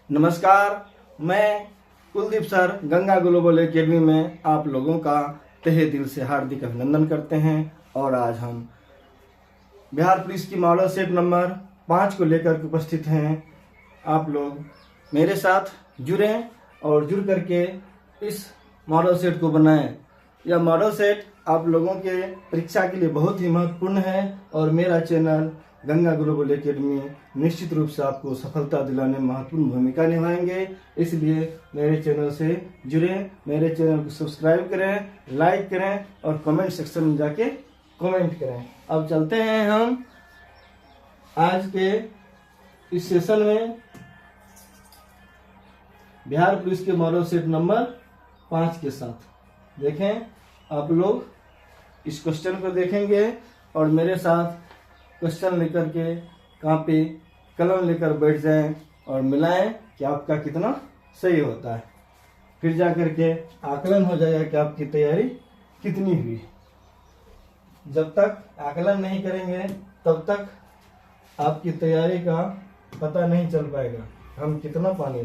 नमस्कार, मैं Kuldeep sir Ganga global academy में आप लोगों का तहे दिल से हार्दिक अभिनंदन करते हैं। और आज हम बिहार पुलिस की मॉडल सेट नंबर 5 को लेकर के उपस्थित हैं। आप लोग मेरे साथ जुड़ें और जुड़ करके इस मॉडल सेट को बनाएं। यह मॉडल सेट आप लोगों के परीक्षा के लिए बहुत ही महत्वपूर्ण है और मेरा चैनल गंगा ग्लोबल एकेडमी निश्चित रूप से आपको सफलता दिलाने में महत्वपूर्ण भूमिका निभाएंगे। इसलिए मेरे चैनल से जुड़ें, मेरे चैनल को सब्सक्राइब करें, लाइक करें और कमेंट सेक्शन में जाके कमेंट करें। अब चलते हैं हम आज के इस सेशन में बिहार पुलिस के मॉडल सेट नंबर 5 के साथ। देखें, आप लोग इस क्वेश्चन को देखेंगे और मेरे साथ क्वेश्चन लेकर के कॉपी कलम लेकर बैठ जाएं और मिलाएं कि आपका कितना सही होता है। फिर जा करके आकलन हो जाएगा कि आपकी तैयारी कितनी हुई। जब तक आकलन नहीं करेंगे तब तक आपकी तैयारी का पता नहीं चल पाएगा हम कितना पानी।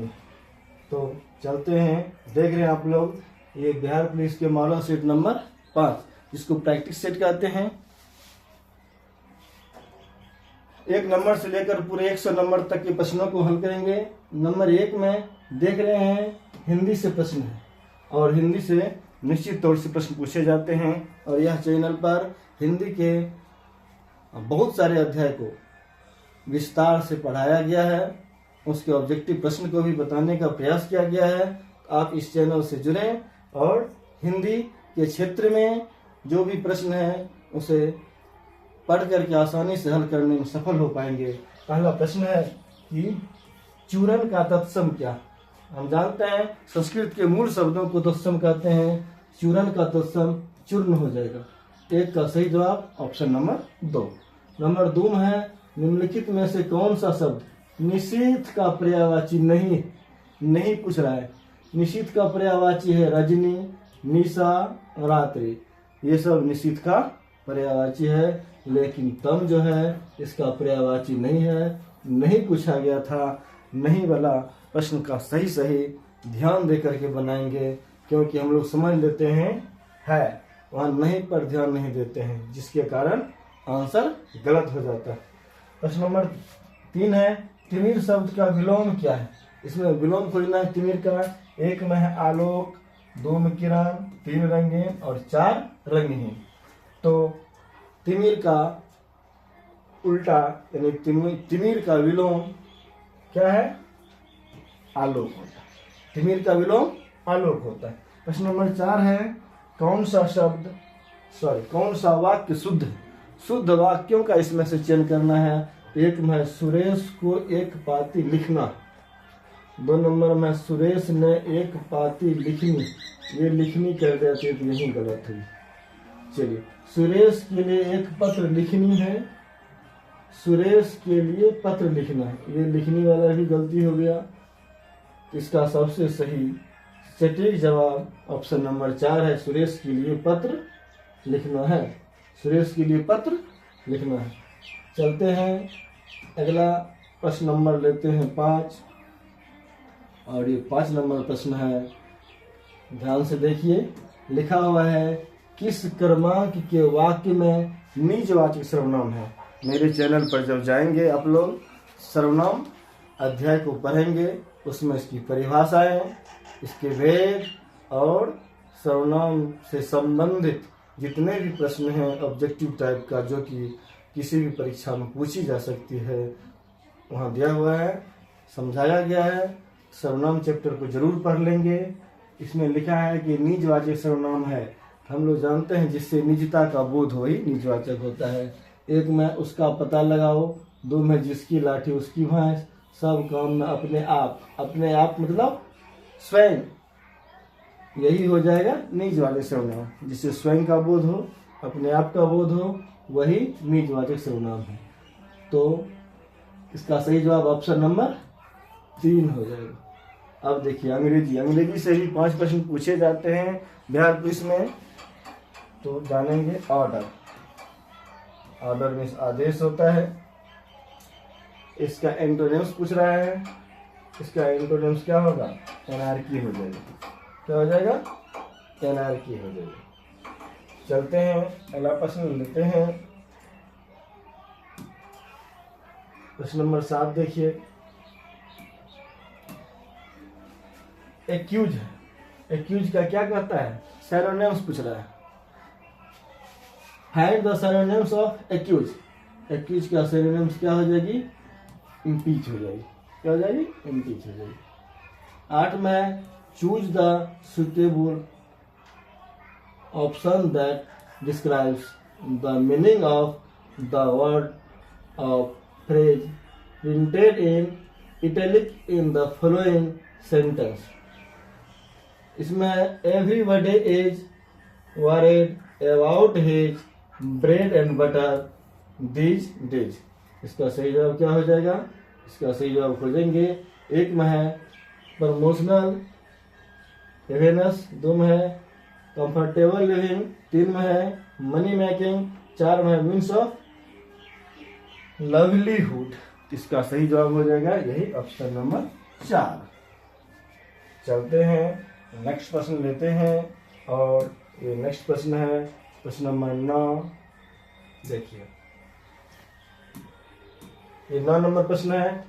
तो चलते हैं, देख रहे हैं आप लोग, ये बिहार पुलिस के मॉडल सेट नंबर 5 जिसको प्रैक्टिस सेट कहते हैं। 1 नंबर से लेकर पूरे 100 नंबर तक के प्रश्नों को हल करेंगे। नंबर 1 में देख रहे हैं हिंदी से प्रश्न है और हिंदी से निश्चित तौर से प्रश्न पूछे जाते हैं। और यह चैनल पर हिंदी के बहुत सारे अध्याय को विस्तार से पढ़ाया गया है, उसके ऑब्जेक्टिव प्रश्न को भी बताने का प्रयास किया गया है। आप इस चैनल से जुड़ें और हिंदी के क्षेत्र में जो भी प्रश्न है उसे पढ़ करके आसानी से हल करने में सफल हो पाएंगे। पहला प्रश्न है कि चूरन का तत्सम क्या। हम जानते हैं संस्कृत के मूल शब्दों को तत्सम कहते हैं। चूरन का तत्सम चूर्ण हो जाएगा। 1 का सही जवाब ऑप्शन नंबर 2। नंबर 2 है निम्नलिखित में से कौन सा शब्द निशीथ का पर्यायवाची नहीं पूछ रहा है। निशीथ का पर्यायवाची है रजनी, निशा, रात्रि। ये सब निशीथ का पर्यायवाची है, लेकिन तम जो है इसका पर्यायवाची नहीं है, नहीं पूछा गया था। नहीं वाला प्रश्न का सही ध्यान दे करके बनाएंगे, क्योंकि हम लोग समझ लेते हैं है वहां नहीं पर ध्यान नहीं देते हैं, जिसके कारण आंसर गलत हो जाता है। प्रश्न नंबर 3 है तिमिर शब्द का विलोम क्या है। इसमें विलोम खोजना है तिमिर का। 1 में है आलोक, 2 में किरण, 3 रंगीन और 4 रंगहीन। तो तिमिर का उल्टा यानी तिमिर का विलोम क्या है? आलोक होता है। तिमिर का विलोम आलोक होता है। प्रश्न नंबर 4 है कौन सा वाक्य शुद्ध है। शुद्ध वाक्यों का इसमें से चयन करना है। 1 में सुरेश को एक पाती लिखना। 2 नंबर में सुरेश ने एक पाती लिखनी। ये लिखनी कर देते तो यही गलत हुई। चलिए, सुरेश के लिए एक पत्र लिखनी है। सुरेश के लिए पत्र लिखना है, ये लिखने वाला भी गलती हो गया। इसका सबसे सटीक जवाब ऑप्शन नंबर 4 है। सुरेश के लिए पत्र लिखना है। सुरेश के लिए पत्र लिखना है। चलते हैं अगला प्रश्न नंबर लेते हैं 5 और ये 5 नंबर प्रश्न है। ध्यान से देखिए, लिखा हुआ है किस क्रमांक के वाक्य में निजवाचक सर्वनाम है। मेरे चैनल पर जब जाएंगे आप लोग सर्वनाम अध्याय को पढ़ेंगे, उसमें इसकी परिभाषाएं, इसके भेद और सर्वनाम से संबंधित जितने भी प्रश्न हैं ऑब्जेक्टिव टाइप का, जो कि किसी भी परीक्षा में पूछी जा सकती है, वहाँ दिया हुआ है, समझाया गया है। सर्वनाम चैप्टर को जरूर पढ़ लेंगे। इसमें लिखा है कि निजवाचक सर्वनाम है, हम लोग जानते हैं जिससे निजता का बोध हो ही निजवाचक होता है। 1 में उसका पता लगाओ, 2 में जिसकी लाठी उसकी भैंस, सब काम में अपने आप मतलब स्वयं, यही हो जाएगा निजवाचक सर्वनाम। जिससे स्वयं का बोध हो, अपने आप का बोध हो, वही निजवाचक सर्वनाम है। तो इसका सही जवाब ऑप्शन नंबर 3 हो जाएगा। अब देखिए अंग्रेजी से भी 5 प्रश्न पूछे जाते हैं बिहार पुलिस में। तो जानेंगे ऑर्डर में आदेश होता है। इसका एंटोनिम्स पूछ रहा है। इसका एंटोनिम्स क्या होगा? एनार्की हो जाएगा। क्या हो जाएगा? एनार्की हो जाएगा। चलते हैं अगला प्रश्न लेते हैं। प्रश्न नंबर 7 देखिए। एक्यूज है, एक्यूज का क्या कहता है? सिनोनिम्स पूछ रहा है। Find the synonyms of accuse. Accuse का सिनोनिम्स क्या हो जाएगी? इम्पीच हो जाएगी। क्या हो जाएगी? इम्पीच हो जाएगी। 8 में choose the suitable option that describes the meaning of the word of phrase printed in italic in the following sentence. इसमें everybody is worried about his bread and butter these days. इसका सही जवाब क्या हो जाएगा? इसका सही जवाब खोजेंगे। 1 में है प्रमोशनल हैप्पीनेस, 2 में है कंफर्टेबल लिविंग, 3 में है मनी मेकिंग, 4 में है मीन्स ऑफ लवलीहुड। इसका सही जवाब हो जाएगा यही ऑप्शन नंबर 4। चलते हैं नेक्स्ट प्रश्न लेते हैं और ये नेक्स्ट प्रश्न है प्रश्न नंबर 9। देखिए ये 9 नंबर प्रश्न है,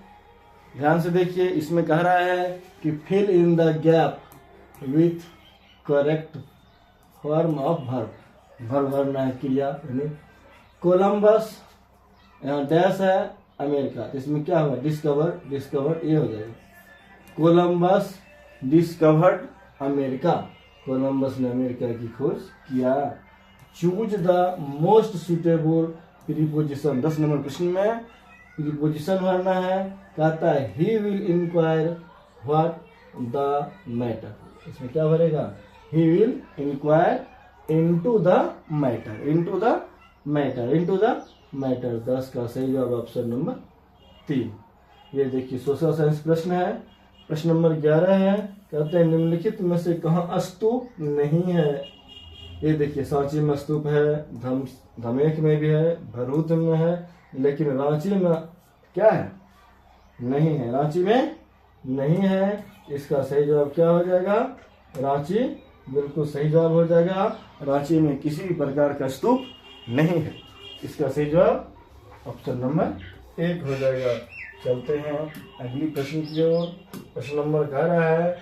ध्यान से देखिए। इसमें कह रहा है कि fill in the gap with correct form of verb. Verb भरना है, क्रिया यानी कोलंबस, यहाँ डैश है अमेरिका, तो इसमें क्या होगा? डिस्कवर, डिस्कवर ये हो जाएगा। कोलंबस डिस्कवर्ड अमेरिका, कोलंबस ने अमेरिका की खोज किया। Choose the most suitable preposition. 10 number प्रश्न में प्रीपोजिशन भरना है। कहता है he will inquire what the matter. इसमें क्या भरेगा? He will inquire into the matter, into the matter, into the matter. 10 का सही जवाब ऑप्शन नंबर 3। ये देखिए सोशल साइंस प्रश्न है। प्रश्न नंबर 11 है, कहते हैं निम्नलिखित में से कहाँ स्तूप नहीं है? ये देखिए सांची में स्तूप है, धमेख में भी है, भरूच में है, लेकिन रांची में क्या है? नहीं है। रांची में नहीं है। इसका सही जवाब क्या हो जाएगा? रांची बिल्कुल सही जवाब हो जाएगा। रांची में किसी भी प्रकार का स्तूप नहीं है। इसका सही जवाब ऑप्शन नंबर 1 हो जाएगा। चलते हैं अगली प्रश्न की ओर। प्रश्न नंबर कह रहा है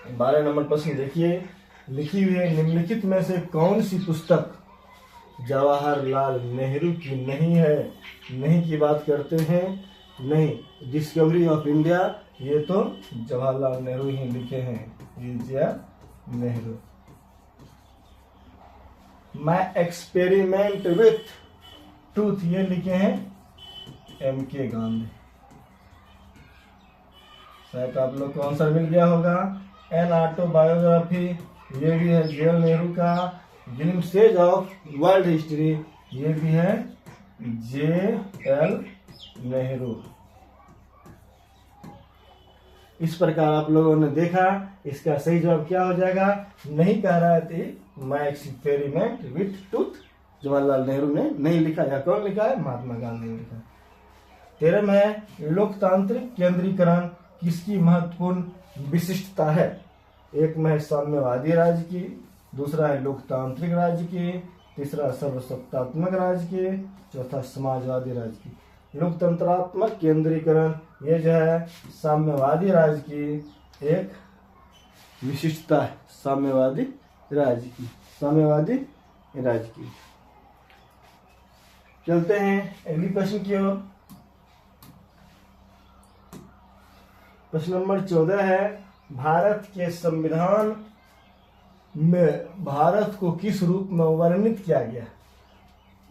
12 नंबर प्रश्न देखिए। लिखी हुई है निम्नलिखित में से कौन सी पुस्तक जवाहरलाल नेहरू की नहीं है? नहीं की बात करते हैं, नहीं। डिस्कवरी ऑफ इंडिया, ये तो जवाहरलाल नेहरू ही लिखे हैं, Nehru. My experiment with truth, ये लिखे हैं MK गांधी। शायद आप लोग को आंसर मिल गया होगा। एन ऑटोबायोग्राफी, ये भी है JL नेहरू का। ग्लिम्सेज ऑफ वर्ल्ड हिस्ट्री, ये भी है JL नेहरू। इस प्रकार आप लोगों ने देखा। इसका सही जवाब क्या हो जाएगा? नहीं कह रहा है my experiment with truth, Jawaharlal Nehru ने नहीं लिखा। या कौन लिखा है? महात्मा गांधी ने लिखा। 13 में लोकतांत्रिक केंद्रीकरण किसकी महत्वपूर्ण विशिष्टता है? 1 में साम्यवादी राज्य की, दूसरा है लोकतांत्रिक राज्य की, तीसरा सर्वसत्तात्मक राज्य की, चौथा समाजवादी राज्य की। लोकतंत्रात्मक केंद्रीकरण ये जो है साम्यवादी राज्य की एक विशिष्टता है, साम्यवादी राज्य की, साम्यवादी राज्य की। चलते हैं अगली प्रश्न की ओर। प्रश्न नंबर 14 है, भारत के संविधान में भारत को किस रूप में वर्णित किया गया?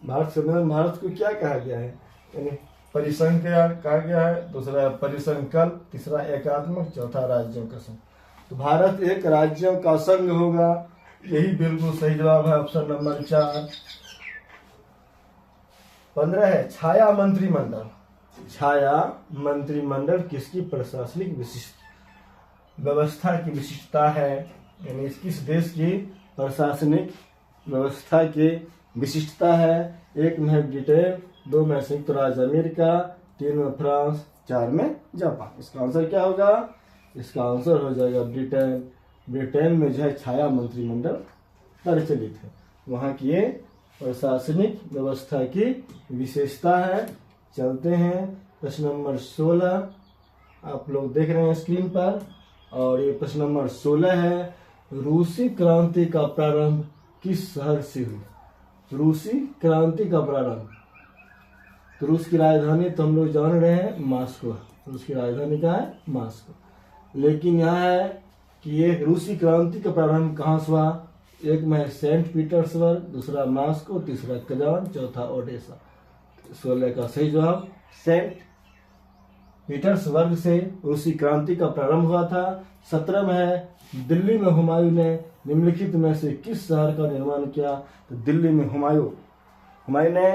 भारत संविधान भारत को क्या कहा गया है? यानी परिसंघ कहा गया है, दूसरा परिसंकल्प, तीसरा एकात्मक, चौथा राज्यों का संघ। तो भारत एक राज्यों का संघ होगा, यही बिल्कुल सही जवाब है ऑप्शन नंबर 4। 15 है छाया मंत्रिमंडल। छाया मंत्रिमंडल किसकी प्रशासनिक विशिष्ट व्यवस्था की विशिष्टता है? यानी किस देश की प्रशासनिक व्यवस्था की विशिष्टता है? 1 में ब्रिटेन, 2 में संयुक्त राज्य अमेरिका, 3 में फ्रांस, 4 में जापान। इसका आंसर क्या होगा? इसका आंसर हो जाएगा ब्रिटेन। ब्रिटेन में जो है छाया मंत्रिमंडल प्रचलित है, वहाँ की ये प्रशासनिक व्यवस्था की विशेषता है। चलते हैं प्रश्न नंबर 16, आप लोग देख रहे हैं स्क्रीन पर, और ये प्रश्न नंबर 16 है, रूसी क्रांति का प्रारंभ किस शहर से हुई? रूसी क्रांति का प्रारंभ, तो रूस की राजधानी तो हम लोग जान रहे हैं मॉस्को, रूस की राजधानी क्या है? मॉस्को। लेकिन यहाँ है कि ये रूसी क्रांति का प्रारंभ कहाँ से हुआ? एक में सेंट पीटर्सबर्ग, दूसरा मॉस्को, तीसरा कजान, चौथा ओडेसा। 16 का सही जवाब सेंट पीटर्सबर्ग से रूसी क्रांति का प्रारंभ हुआ था। 17 में है, दिल्ली में हुमायूं ने निम्नलिखित में से किस शहर का निर्माण किया? तो दिल्ली में हुमायूं ने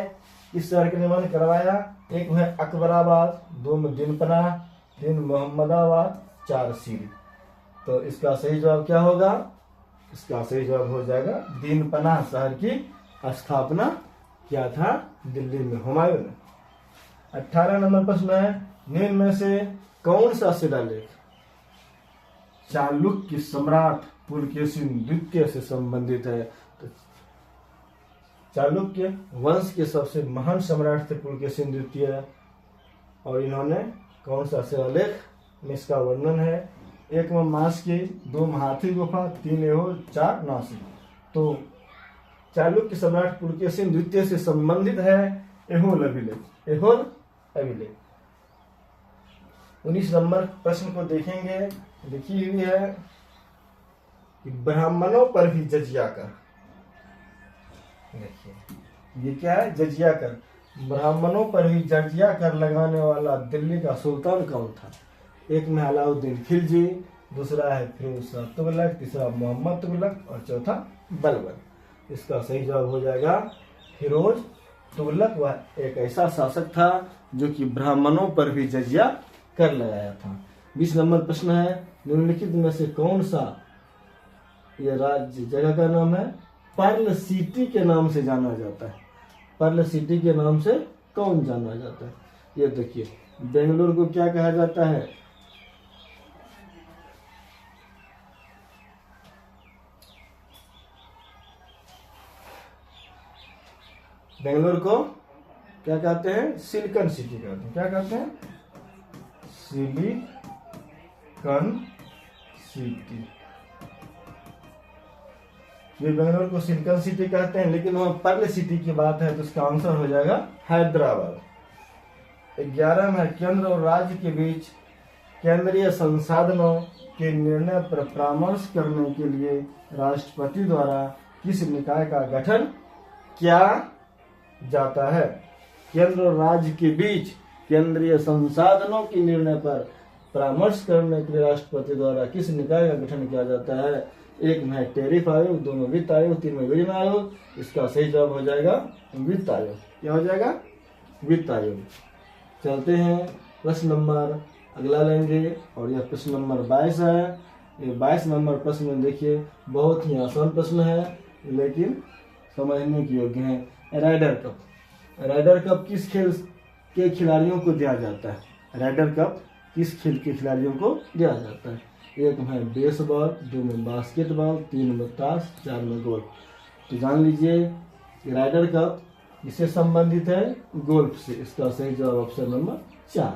किस शहर का निर्माण करवाया? 1 में अकबराबाद, 2 में दिनपना, 3 मोहम्मदाबाद, 4 सीरी। तो इसका सही जवाब क्या होगा? इसका सही जवाब हो जाएगा दिनपना शहर की स्थापना किया था दिल्ली में हुमायूं ने। 18 नंबर प्रश्न है, निम्न में से कौन सा शिलालेख चालुक्य सम्राट पुलकेशिन द्वितीय से संबंधित है? तो चालुक्य वंश के सबसे महान सम्राट थे पुलकेशिन द्वितीय, और इन्होंने कौन सा शिलालेख में इसका वर्णन है? 1 में मास्की, 2 में हाथी गुफा, 3 एहोल, 4 नासिक। तो चालुक्य सम्राट पुलकेशिन द्वितीय से संबंधित है एहोल अभिलेख। एहोल अभिलेख। 19 नंबर प्रश्न को देखेंगे, लिखी हुई है कि ब्राह्मणों पर भी जजिया कर। देखिए ये क्या है? जजिया कर। ब्राह्मणों पर भी जजिया कर लगाने वाला दिल्ली का सुल्तान कौन था? 1 में अलाउद्दीन खिलजी, दूसरा है फिरोज शाह तुगलक, तीसरा मोहम्मद तुगलक, और चौथा बलबन। इसका सही जवाब हो जाएगा फिरोज तुगलक। वह एक ऐसा शासक था जो कि ब्राह्मणों पर भी जजिया कर लगाया था। 20 नंबर प्रश्न है, निम्नलिखित में से कौन सा यह राज्य जगह का नाम है पर्ल सिटी के नाम से जाना जाता है? पर्ल सिटी के नाम से कौन जाना जाता है? ये देखिए, बेंगलुरु को क्या कहा जाता है? बेंगलुरु को क्या कहते हैं? सिलिकन सिटी कहते हैं। क्या कहते हैं? Silicon city. ये बेंगलुरु को सिलिकन सिटी कहते हैं, लेकिन वहां पर्ल सिटी की बात है तो इसका आंसर हो जाएगा हैदराबाद। 11 में केंद्र और राज्य के बीच केंद्रीय संसाधनों के निर्णय पर परामर्श करने के लिए राष्ट्रपति द्वारा किस निकाय का गठन किया जाता है? केंद्र और राज्य के बीच केंद्रीय संसाधनों के निर्णय पर परामर्श करने के लिए राष्ट्रपति द्वारा किस निकाय का गठन किया जाता है? 1 में टैरिफ आयोग, 2 में वित्त आयोग, 3 में योजना आयोग। इसका सही जवाब हो जाएगा वित्त आयोग। क्या हो जाएगा? वित्त आयोग। चलते हैं प्रश्न नंबर अगला लेंगे, और यह प्रश्न नंबर 22 है। ये 22 नंबर प्रश्न में देखिए, बहुत ही आसान प्रश्न है लेकिन समझने के योग्य है। Rider cup. राइडर कप किस खेल के खिलाड़ियों को दिया जाता है? राइडर कप किस खेल के खिलाड़ियों को दिया जाता है? 1 में बेसबॉल, 2 में बास्केटबॉल, 3 में ताश, 4 में गोल्फ। तो जान लीजिए राइडर कप इससे संबंधित है गोल्फ से। इसका सही जवाब ऑप्शन नंबर 4।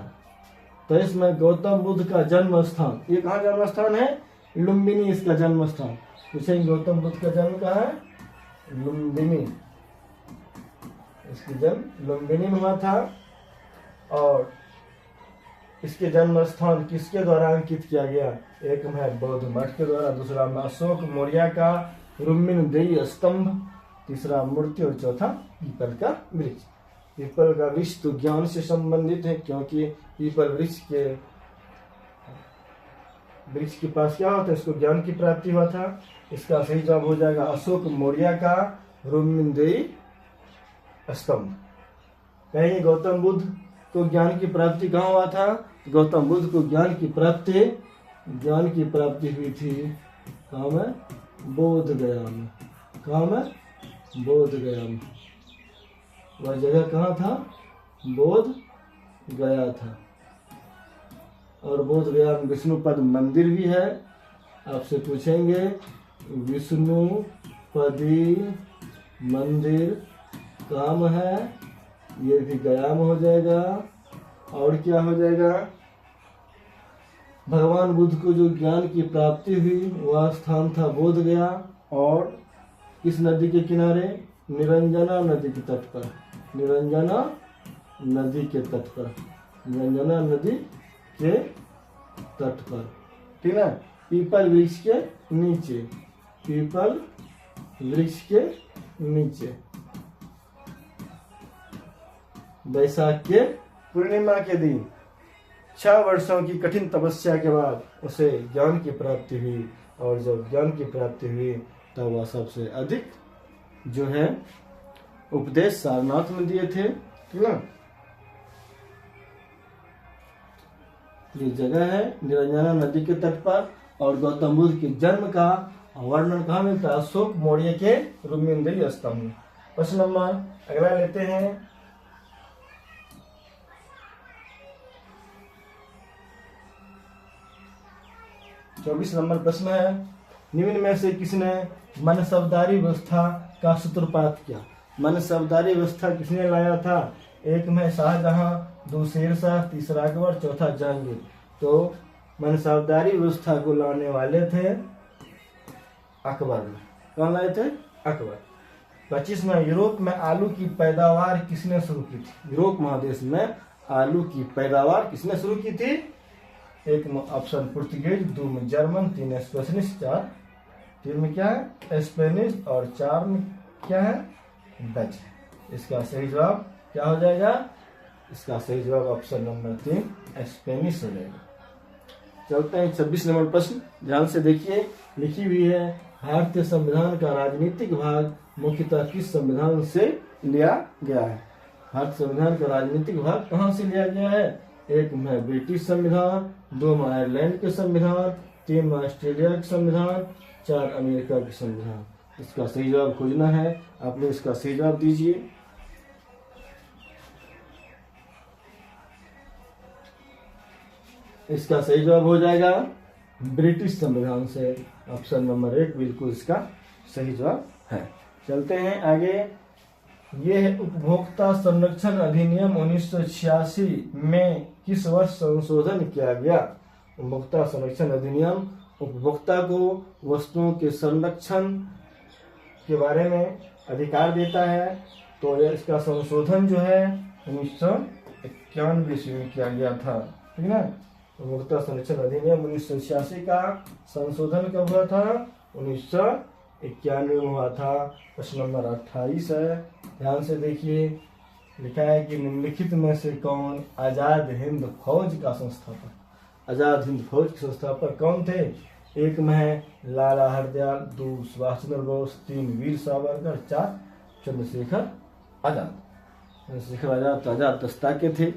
तो इसमें गौतम बुद्ध का जन्म स्थान, ये कहाँ जन्म स्थान है? लुम्बिनी इसका जन्म स्थान। पूछेंगे गौतम बुद्ध का जन्म कहाँ है? लुम्बिनी। इसकी जन्म लुम्बिनी में हुआ था, और इसके जन्म स्थान किसके द्वारा अंकित किया गया? 1 में बौद्ध मठ के द्वारा, दूसरा में अशोक मौर्य का रुक्मिणी देवी स्तंभ, तीसरा मूर्ति, और चौथा पीपल का वृक्ष। पीपल का वृक्ष तो ज्ञान से संबंधित है, क्योंकि पीपल वृक्ष के पास क्या होता है? इसको ज्ञान की प्राप्ति हुआ था। इसका सही जवाब हो जाएगा अशोक मौर्य का रुक्मिणी देवी स्तंभ। कहेंगे गौतम बुद्ध को ज्ञान की प्राप्ति कहाँ हुआ था? गौतम बुद्ध को ज्ञान की प्राप्ति हुई थी कहाँ में? बोध गया में। कहाँ में? बोध गया में। वह जगह कहाँ था? बोध गया था। और बोध गया में विष्णुपद मंदिर भी है। आपसे पूछेंगे विष्णुपदी मंदिर काम है, ये भी गया में हो जाएगा। और क्या हो जाएगा, भगवान बुद्ध को जो ज्ञान की प्राप्ति हुई वह स्थान था बोध गया। और किस नदी के किनारे, निरंजना नदी के तट पर, निरंजना नदी के तट पर, निरंजना नदी के तट पर, ठीक है। पीपल वृक्ष के नीचे, पीपल वृक्ष के नीचे, वैशाख के पूर्णिमा के दिन 6 वर्षों की कठिन तपस्या के बाद उसे ज्ञान की प्राप्ति हुई। और जब ज्ञान की प्राप्ति हुई तब वह सबसे अधिक जो है उपदेश सारनाथ में दिए थे, ठीक है। ये जगह है निरंजना नदी के तट पर। और गौतम बुद्ध के जन्म का वर्णन कहाँ मिलता है, अशोक मौर्य के रुक्मिणी स्तंभ में। प्रश्न नंबर अगला लेते हैं। चौबीस नंबर प्रश्न है, निम्न में से किसने मनसबदारी व्यवस्था का सूत्रपात किया। मनसबदारी व्यवस्था किसने लाया था, एक में शाहजहां, दो शेरशाह, तीसरा अकबर, चौथा जहांगीर। तो मनसबदारी व्यवस्था को लाने वाले थे अकबर में। कौन लाए थे, अकबर। 25 में यूरोप में आलू की पैदावार किसने शुरू की थी। यूरोप महादेश में आलू की पैदावार किसने शुरू की थी। एक में ऑप्शन पुर्तगीज, 2 में जर्मन, 3 स्पेनिश, 4 3 में क्या है स्पेनिश, और 4 में क्या है डच। इसका सही जवाब क्या हो जाएगा, इसका सही जवाब ऑप्शन नंबर 3 स्पेनिश हो जाएगा। चलते हैं 26 नंबर प्रश्न, ध्यान से देखिए। लिखी हुई है, भारतीय संविधान का राजनीतिक भाग मुख्यतः किस संविधान से लिया गया है। भारतीय संविधान का राजनीतिक भाग कहाँ से लिया गया है। एक में ब्रिटिश संविधान, 2 में आयरलैंड के संविधान, 3 में ऑस्ट्रेलिया के संविधान, 4 अमेरिका के संविधान। इसका सही जवाब खोजना है, आप लोग इसका सही जवाब दीजिए। इसका सही जवाब हो जाएगा ब्रिटिश संविधान से। ऑप्शन नंबर 1 बिल्कुल इसका सही जवाब है। चलते हैं आगे। ये है उपभोक्ता संरक्षण अधिनियम 1986 में किस वर्ष संशोधन किया गया। उपभोक्ता संरक्षण अधिनियम उपभोक्ता को वस्तुओं के संरक्षण के बारे में अधिकार देता है। तो यह इसका संशोधन जो है 1991 ईस्वी में किया गया था, ठीक है। उपभोक्ता संरक्षण अधिनियम 1986 का संशोधन कब हुआ था, 1991 में हुआ था। प्रश्न नंबर 28 है, ध्यान से देखिए। लिखा है कि निम्नलिखित में से कौन आजाद हिंद फौज का संस्थापक, आजाद हिंद फौज के संस्थापक कौन थे। एक में है लाला हरदयाल, 2 सुभाष चंद्र बोस, 3 वीर सावरकर, 4 चंद्रशेखर आजाद। चंद्रशेखर आजाद तो आजाद दस्ता के थे।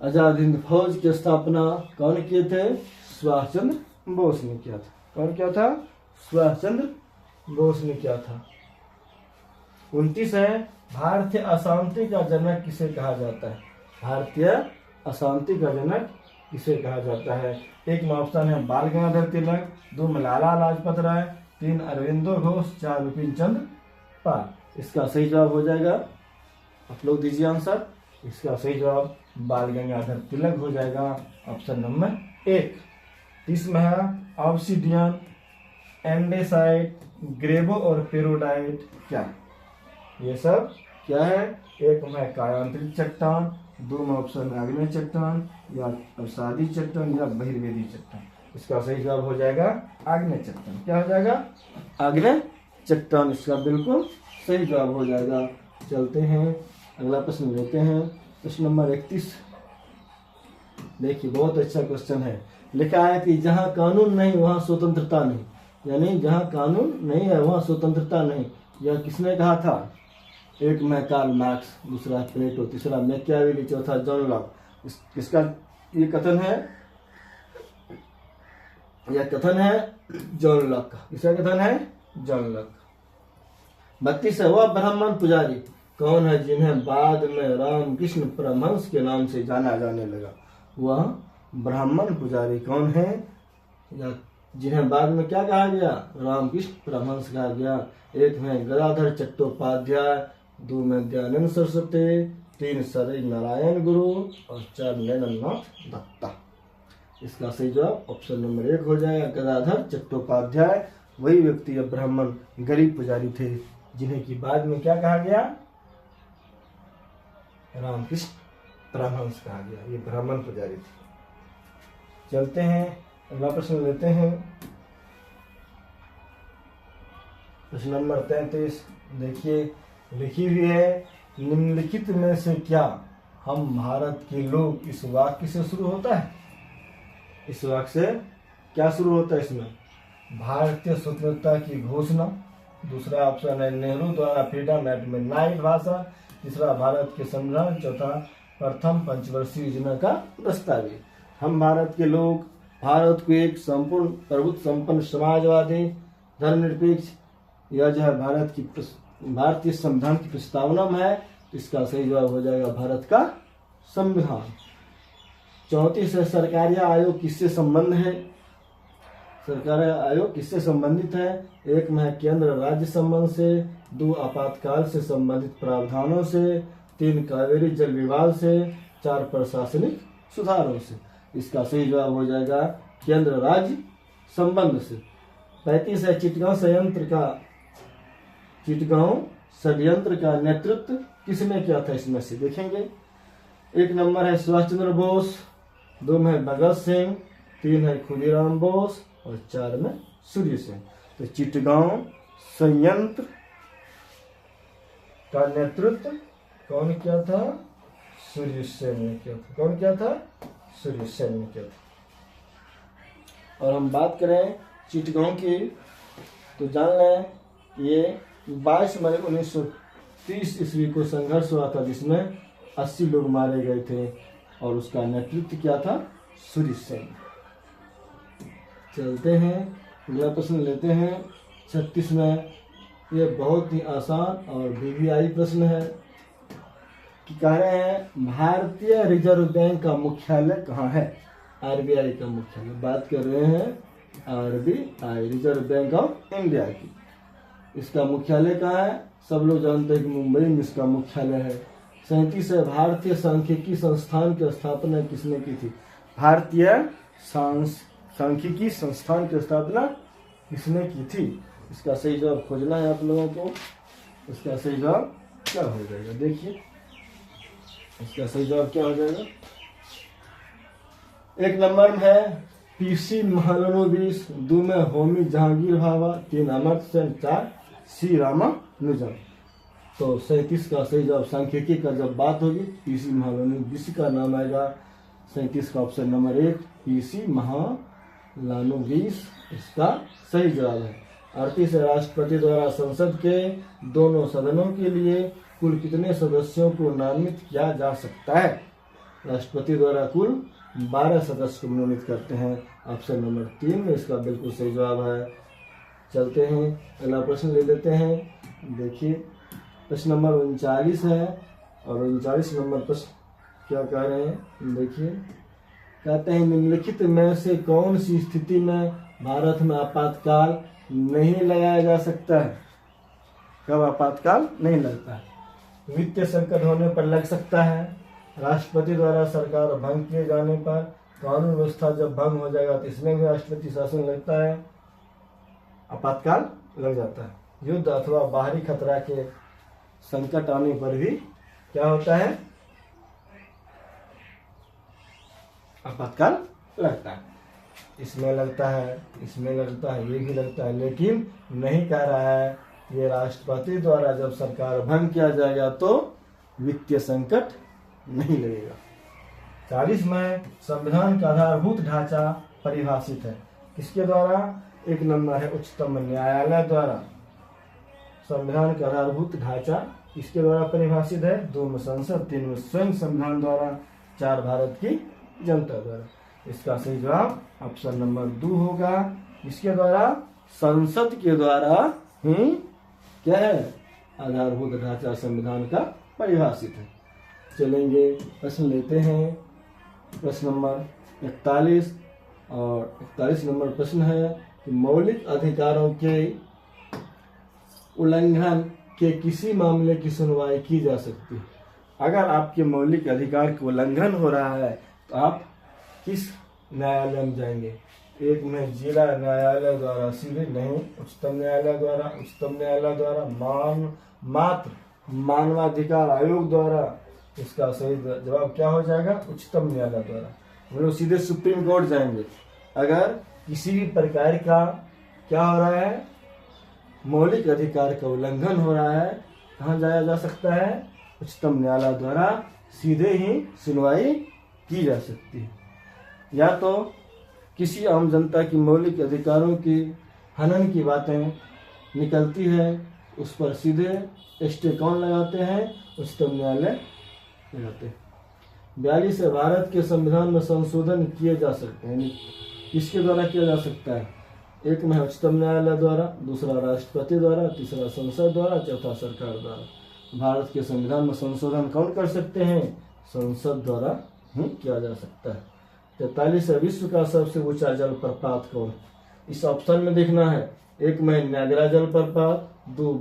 आजाद हिंद फौज की स्थापना कौन किए थे, सुभाष चंद्र बोस ने किया था। कौन किया था, सुभाष चंद्र बोस ने किया था। 29 है, भारतीय अशांति का जनक किसे कहा जाता है। भारतीय अशांति का जनक किसे कहा जाता है। एक में ऑप्शन है बाल गंगाधर तिलक, 2 में लाला लाजपत राय, 3 अरविंदो घोष, 4 विपिन चंद्र पाल। इसका सही जवाब हो जाएगा, आप लोग दीजिए आंसर। इसका सही जवाब बाल गंगाधर तिलक हो जाएगा, ऑप्शन नंबर 1। 30 में है ऑब्सिडियन, एंडेसाइट, ग्रेबो और पेरोडाइट क्या, ये सब क्या है। एक में कायांतरित चट्टान, 2 में ऑप्शन आग्नेय चट्टान या अवसादी चट्टान या बहिर्वेदी चट्टान। इसका सही जवाब हो जाएगा आग्नेय चट्टान। क्या हो जाएगा, आग्नेय चट्टान। इसका बिल्कुल सही जवाब हो जाएगा। चलते हैं अगला प्रश्न लेते हैं। प्रश्न नंबर 31 देखिए, बहुत अच्छा क्वेश्चन है। लिखा है कि जहां कानून नहीं वहां स्वतंत्रता नहीं, यानी जहां कानून नहीं है वहां स्वतंत्रता नहीं। यह किसने कहा था। एक में कार्ल मार्क्स, दूसरा प्लेटो, तीसरा मैकियावेली, चौथा जॉन लॉक। किसका ये कथन है, यह कथन है जॉन लॉक का। किसका कथन है, जॉन लॉक। 32 है, वह ब्राह्मण पुजारी कौन है जिन्हें बाद में रामकृष्ण परमहंस के नाम से जाना जाने लगा? वह ब्राह्मण पुजारी कौन है, या जिन्हें बाद में क्या कहा गया? रामकृष्ण परमहंस कहा गया। एक में गदाधर चट्टोपाध्याय, 2 में दयानंद सरस्वती, 3 सर नारायण गुरु और 4 नैननाथ दत्ता। इसका सही जवाब ऑप्शन नंबर 1 हो जाएगा, गदाधर चट्टोपाध्याय। वही व्यक्ति या ब्राह्मण गरीब पुजारी थे जिन्हें की बाद में क्या कहा गया? रामकृष्ण परमहंस कहा गया। ये ब्राह्मण पुजारी थे। चलते हैं, अगला प्रश्न लेते हैं। प्रश्न नंबर 33 देखिए, लिखी हुई है, निम्नलिखित में से क्या हम भारत के लोग, इस वाक्य से शुरू होता है। इस वाक्य से क्या शुरू होता है? इसमें भारतीय स्वतंत्रता की घोषणा, दूसरा ऑप्शन है नेहरू द्वारा फ्रीडम एट मिडनाइट भाषण, तीसरा भारत के संविधान, चौथा प्रथम पंचवर्षीय योजना का दस्तावेज। हम भारत के लोग भारत को एक संपूर्ण प्रभुत्व संपन्न समाजवादी धर्मनिरपेक्ष, यह जो है भारतीय संविधान की प्रस्तावना में है। इसका सही जवाब हो जाएगा भारत का संविधान। 34 है, सरकारी आयोग किससे संबंध है? सरकारी आयोग किससे संबंधित है? 1 में है केंद्र राज्य संबंध से, 2 आपातकाल से संबंधित प्रावधानों से, 3 कावेरी जल विवाद से, 4 प्रशासनिक सुधारों से। इसका सही जवाब हो जाएगा केंद्र राज्य संबंध से। 35 है, चिटगांव षड्यंत्र का नेतृत्व किसने किया था? इसमें से देखेंगे। 1 नंबर है सुभाष चंद्र बोस, 2 में भगत सिंह, 3 है खुदीराम बोस और 4 में सूर्य सेन। तो चिटगांव संयंत्र का नेतृत्व कौन किया था? सूर्य सेन ने किया था। कौन किया था? सूर्य सेन ने किया था। और हम बात करें चिटगांव की, तो जान लें ये 22 मई 1930 ईस्वी को संघर्ष हुआ था जिसमें 80 लोग मारे गए थे और उसका नेतृत्व किया था सूर्य सेन। चलते हैं, अगला प्रश्न लेते हैं 36 में। ये बहुत ही आसान और वीवीआई प्रश्न है कि कह रहे हैं भारतीय रिजर्व बैंक का मुख्यालय कहाँ है? आरबीआई का मुख्यालय, बात कर रहे हैं RBI, reserve bank of India की। इसका मुख्यालय कहाँ है? सब लोग जानते हैं कि मुंबई में इसका मुख्यालय है। 37 है, भारतीय सांख्यिकी संस्थान की स्थापना किसने की थी? भारतीय सांख्यिकी संस्थान की स्थापना किसने की थी? इसका सही जवाब खोजना है आप लोगों को। इसका सही जवाब क्या हो जाएगा? देखिए इसका सही जवाब क्या हो जाएगा। 1 नंबर में है पीसी महालनोबिस, 2 में होमी जहांगीर भाभा, 3 अमर्त्य सेन, 4 सी रामानुजम। तो 37 का सही जवाब सांख्यिकी का जब बात होगी पीसी महालनोबिस का नाम आएगा। 37 का ऑप्शन नंबर 1 पीसी महालनोबिस इसका सही जवाब है। 38 राष्ट्रपति द्वारा संसद के दोनों सदनों के लिए कुल कितने सदस्यों को नामित किया जा सकता है? राष्ट्रपति द्वारा कुल 12 सदस्य को मनोनीत करते हैं। ऑप्शन नंबर 3 में इसका बिल्कुल सही जवाब है। चलते हैं, अगला प्रश्न ले लेते हैं। देखिए प्रश्न नंबर 39 है और 39 नंबर प्रश्न क्या कह रहे हैं? देखिए कहते हैं निम्नलिखित में से कौन सी स्थिति में भारत में आपातकाल नहीं लगाया जा सकता है? कब आपातकाल नहीं लगता है? वित्तीय संकट होने पर लग सकता है, राष्ट्रपति द्वारा सरकार भंग किए जाने पर, कानून व्यवस्था जब भंग हो जाएगा तो इसमें भी राष्ट्रपति शासन लगता है, आपातकाल लग जाता है, युद्ध अथवा बाहरी खतरा के संकट आने पर भी क्या होता है? आपातकाल लगता है। इसमें लगता है, इसमें लगता है, ये भी लगता है, लेकिन नहीं कह रहा है ये राष्ट्रपति द्वारा जब सरकार भंग किया जाएगा तो वित्तीय संकट नहीं लगेगा। 40 में संविधान का आधारभूत ढांचा परिभाषित है किसके द्वारा? 1 नंबर है उच्चतम न्यायालय द्वारा। संविधान का आधारभूत ढांचा इसके द्वारा परिभाषित है। 2 में संसद, 3 में स्वयं संविधान द्वारा, 4 भारत की जनता द्वारा। इसका सही जवाब ऑप्शन नंबर 2 होगा। इसके द्वारा संसद के द्वारा ही क्या है? आधारभूत ढांचा संविधान का परिभाषित है। चलेंगे प्रश्न लेते हैं। प्रश्न नंबर 41 और 41 नंबर प्रश्न है कि मौलिक अधिकारों के उल्लंघन के किसी मामले की सुनवाई की जा सकती है। अगर आपके मौलिक अधिकार का उल्लंघन हो रहा है तो आप किस न्यायालय में जाएंगे? एक में जिला न्यायालय द्वारा सीधे, नहीं उच्चतम न्यायालय द्वारा, उच्चतम न्यायालय द्वारा, मात्र मानवाधिकार आयोग द्वारा। इसका सही जवाब क्या हो जाएगा? उच्चतम न्यायालय द्वारा। हम लोग सीधे सुप्रीम कोर्ट जाएंगे। अगर किसी भी प्रकार का क्या हो रहा है, मौलिक अधिकार का उल्लंघन हो रहा है, कहाँ जाया जा सकता है? उच्चतम न्यायालय द्वारा सीधे ही सुनवाई की जा सकती है। या तो किसी आम जनता की मौलिक अधिकारों की हनन की बातें निकलती है, उस पर सीधे स्टे कौन लगाते हैं? उच्चतम न्यायालय लगाते हैं। 42 से भारत के संविधान में संशोधन किए जा सकते हैं। किसके द्वारा किया जा सकता है? एक में उच्चतम न्यायालय द्वारा, दूसरा राष्ट्रपति द्वारा, तीसरा संसद द्वारा, चौथा सरकार द्वारा। भारत के संविधान में संशोधन कौन कर सकते हैं? संसद द्वारा ही किया जा सकता है। 43 है विश्व का सबसे ऊंचा जलप्रपात कौन? इस ऑप्शन में देखना है। एक में नायग्रा जलप्रपात, 2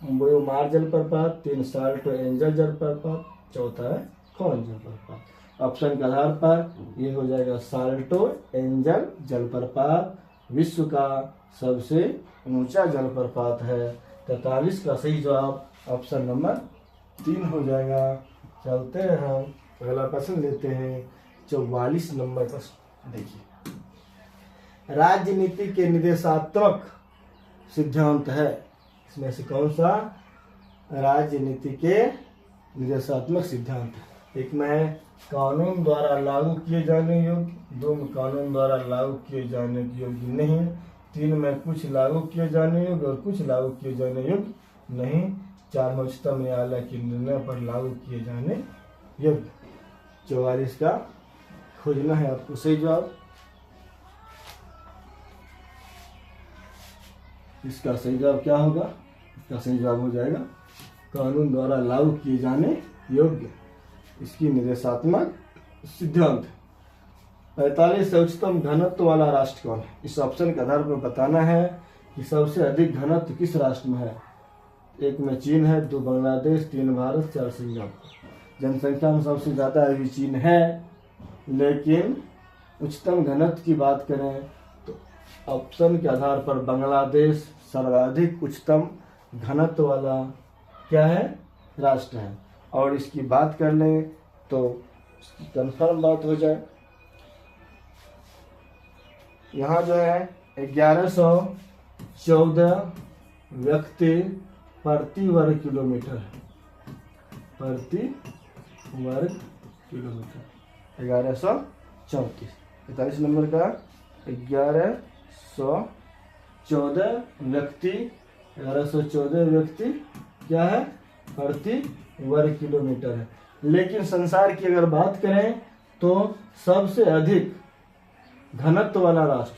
बोयोमार जलप्रपात, 3 साल्टो एंजल जलप्रपात, चौथा है कौन जलप्रपात। ऑप्शन के आधार पर ये हो जाएगा साल्टो एंजल जलप्रपात विश्व का सबसे ऊंचा जलप्रपात है। 43 का सही जवाब ऑप्शन नंबर 3 हो जाएगा। चलते हैं हम पहला प्रश्न लेते हैं। 44 नंबर प्रश्न देखिए, राजनीति के निर्देशात्मक सिद्धांत है। इसमें से कौन सा राजनीति के निर्देशात्मक सिद्धांत है? एक में कानून द्वारा लागू किए जाने योग्य, 2 में कानून द्वारा लागू किए जाने योग्य नहीं, 3 में कुछ लागू किए जाने योग्य और कुछ लागू किए जाने योग्य नहीं, 4 में उच्चतम न्यायालय के निर्णय पर लागू किए जाने योग्य। 44 का खोजना है आपको सही जवाब। इसका सही जवाब क्या होगा? इसका सही जवाब हो जाएगा कानून द्वारा लागू किए जाने योग्य, इसकी निर्देशात्मक सिद्धांत। 45 उच्चतम घनत्व वाला राष्ट्र कौन है? इस ऑप्शन के आधार पर बताना है कि सबसे अधिक घनत्व किस राष्ट्र में है। एक में चीन है, 2 बांग्लादेश, 3 भारत, 4 सिंगापुर। जनसंख्या में सबसे ज्यादा अभी चीन है, लेकिन उच्चतम घनत्व की बात करें तो ऑप्शन के आधार पर बांग्लादेश सर्वाधिक उच्चतम घनत्व वाला क्या है? राष्ट्र है। और इसकी बात कर लें तो कंफर्म बात हो जाए, यहाँ जो है 1114 व्यक्ति प्रति वर्ग किलोमीटर है, प्रति वर्ग किलोमीटर 1134। 45 नंबर का 1114 व्यक्ति, 1114 व्यक्ति क्या है? प्रति वर्ग किलोमीटर है। लेकिन संसार की अगर बात करें तो सबसे अधिक घनत्व वाला राष्ट्र,